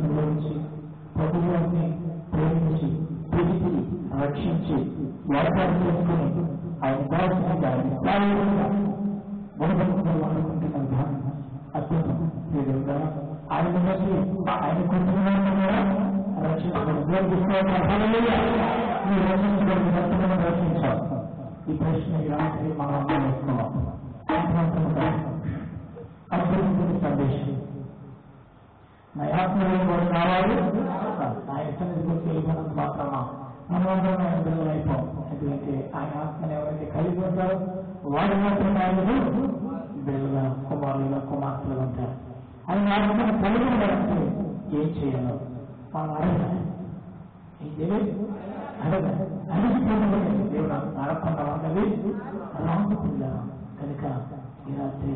నిర్వహించి ప్రభుత్వాన్ని ప్రేమించి తిరిగి రక్షించి వ్యాపారం చేసుకుని ఆయన దాల్చింది ఆయన స్థాయిగా అనుకుంటున్న విధానం అద్భుతం. ఆయన బట్టి ఆయన కుటుంబాన్ని రక్షించాలి. ఈ ప్రశ్న రాత్రి మనం అర్థం చేసుకున్నాం. అద్భుతమైన సందేశం. నా ఆత్మలో కూడా కావాలి. ఆయన సన్నిధికి వెళ్ళినంత మాత్రమా మనమందరం ఆయన బిడ్డలు అయిపోం. ఎందుకంటే ఆయన ఆత్మను ఎవరైతే కలిగి ఉంటారో వాడు మాత్రమే ఆయన బిడ్డలుగా కుమారులుగా కుమార్తెలుగా ఉంటారు. ఆయన ఆత్మను కలిగి ఉండాలంటే ఏం చేయాలో మనం అడగాలి. ఏం చేయాలి? అడగాలి. అడిగిపోతుంది దేవుడు అడగకుండా ఉన్నది రాంగు పిల్లలు కనుక ఈ రాత్రి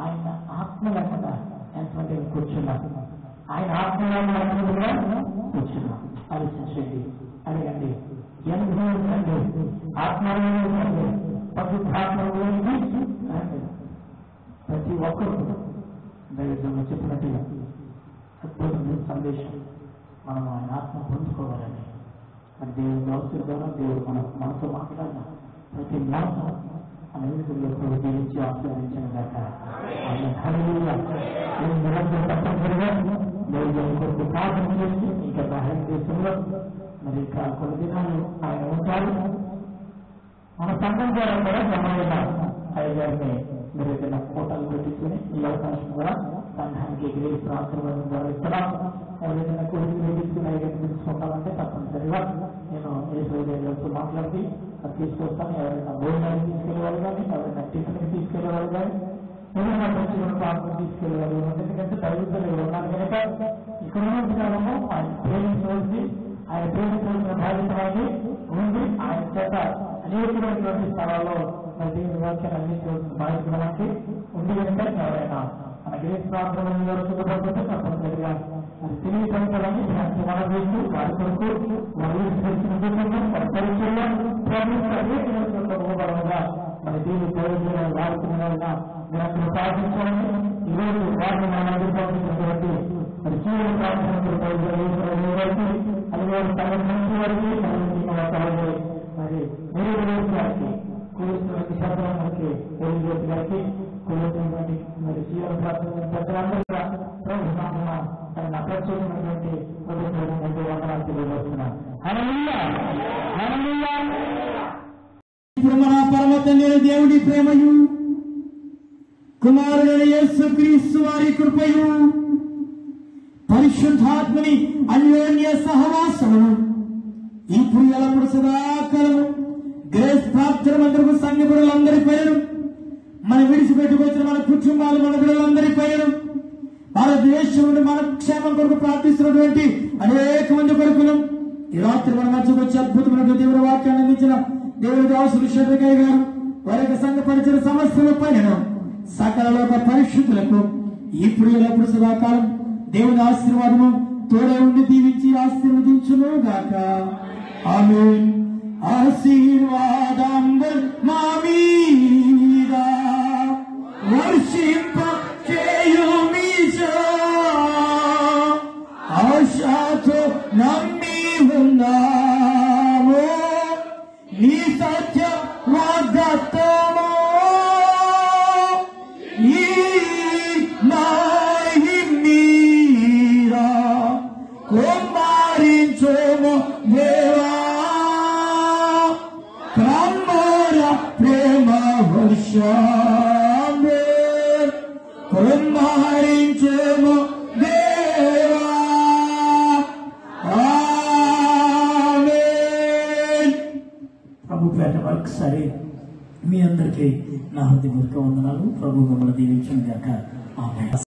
ఆయన ఆత్మ లేకుండా ఎంతమంది కూర్చున్నాం. ఆయన ఆత్మ లేకుండా కూర్చున్నాం. ఆలోచించండి, అడగండి. ఎందుకంటే ఆత్మీయండి పవిత్రాత్మలోకి ప్రతి ఒక్కరు దైవంగా చెప్పినట్టుగా అద్భుతమైన సందేశం మనం ఆయన ఆత్మ పొందుకోవాలని మరి దేవుని అవసరం ద్వారా దేవుడు మనతో మాట్లాడిన ప్రతి మాట అన్నింటిలో జీవించి ఆస్వాదించిన దాకా ఆయన హల్లెలూయా నిరంతరం తప్పనిసరిగా దేవుని కొరకు ప్రార్థన చేసి ఇంకా సహాయం దేశంలో మరి ఇంకా కొన్ని దినాలు ఆయన ఉంటారు. మన సంఘం ద్వారా కూడా గమనించిన అయ్యగారిని మీరు ఏదైనా ఫోటోలు పెట్టించుకుని ఈ అవకాశం కూడా సంఘానికి గ్రేట్ ప్రార్థన ద్వారా ఇస్తున్నాం. ఎవరైనా కోరిక పెట్టించుకుని అయ్యగారిని తెలుసుకుంటామంటే తప్పనిసరిగా నేను ఏ మాట్లాడి అది తీసుకొస్తాను. ఎవరైనా భోజనాన్ని తీసుకెళ్ళేవాళ్ళు కానీ ఎవరైనా టిఫిన్కి తీసుకెళ్ళేవాళ్ళు కానీ ఏదైనా మంచిగా ప్రార్థన తీసుకెళ్ళేవాళ్ళు. ఎందుకంటే దైవజనులు ఉన్నారు కనుక ఇక్కడ ఉన్నంతకాలము ఆయన ప్రేమించవలసి ఆయన ప్రేమించవలసిన బాధ్యత ఉంది. ఆయన చేత అనేకమైనటువంటి స్థలాల్లో మరి దేవుని వాక్యాన్ని అందించవలసిన బాధ్యత మనకి ఉంది కనుక ఎవరైనా మన గ్రేట్ ప్రార్థన సిద్ధపడితే తప్పనిసరిగా మరి తిరిగి పనిచేయాలని మనం చేస్తూ వారి కొరకు పరిచయంగా మన దీని ప్రయోజనాలు వాడుతున్న మీరు ప్రార్థించాలని ఈరోజు వారిని మనం ఎదుర్కొంటున్నటువంటి మరి జీవన ప్రార్థన ప్రయోజనాలు అది వారి సంఘటన వారికి మరి మీరు గారికి కూర్చున్నటువంటి శబ్దానికి తెలియజేసి గారికి కూర్చున్నటువంటి మరి జీవన ప్రార్థన పెద్దలందరూ ప్రత్యేకమైనటువంటి వందనాలు తెలియజేస్తున్నాను. ఇప్పుడు మన పరమ తండ్రి దేవుడి ప్రేమయు కుమారుడైన యేసుక్రీస్తు వారి కృపయు పరిశుద్ధాత్మని అన్యోన్య సహవాసము ఇప్పుడు ఎల్లప్పుడు సదాకాలము గ్రేస్ ప్రార్థన మందిరపు సంఘ బిడ్డలందరి పైన మన విడిచిపెట్టుకొచ్చిన మన కుటుంబాలు మన బిడ్డలందరి పైన భారతదేశంలో మన క్షేమం కొరకు ప్రార్థిస్తున్నటువంటి అనేక మంది కొరకును ఈ రాత్రి మన మధ్యకు వచ్చి అద్భుతమైన దేవుని వాక్యాన్ని అందించిన దేవుని దాసులు శేఖరయ్య గారు వారి యొక్క సంఘ పరిచయ సమస్యల పైన సకల లోక పరిశుద్ధులకు ఇప్పుడు ఎల్లప్పుడు సదాకాలం దేవుని ఆశీర్వాదము తోడే ఉండి దీవించి ఆశీర్వదించును గాక. ఆమేన్. ఆశీర్వాదం మా మీద వర్షింప చేయుమిజా ఆశతో నమ్మి ఉన్నాము నీ సత్యం వాగ్దానము ఈ మహిమీరా కుమారించుము దేవా క్రమర ప్రేమ వర్షమే కుమారించుము దేవా. ఆమేన్. ప్రభు పేట ఒకసారి మీ అందరికీ నా హృదయపూర్వక వందనాలు. ప్రభు మిమ్మల్ని దీవించును గాక. ఆమేన్.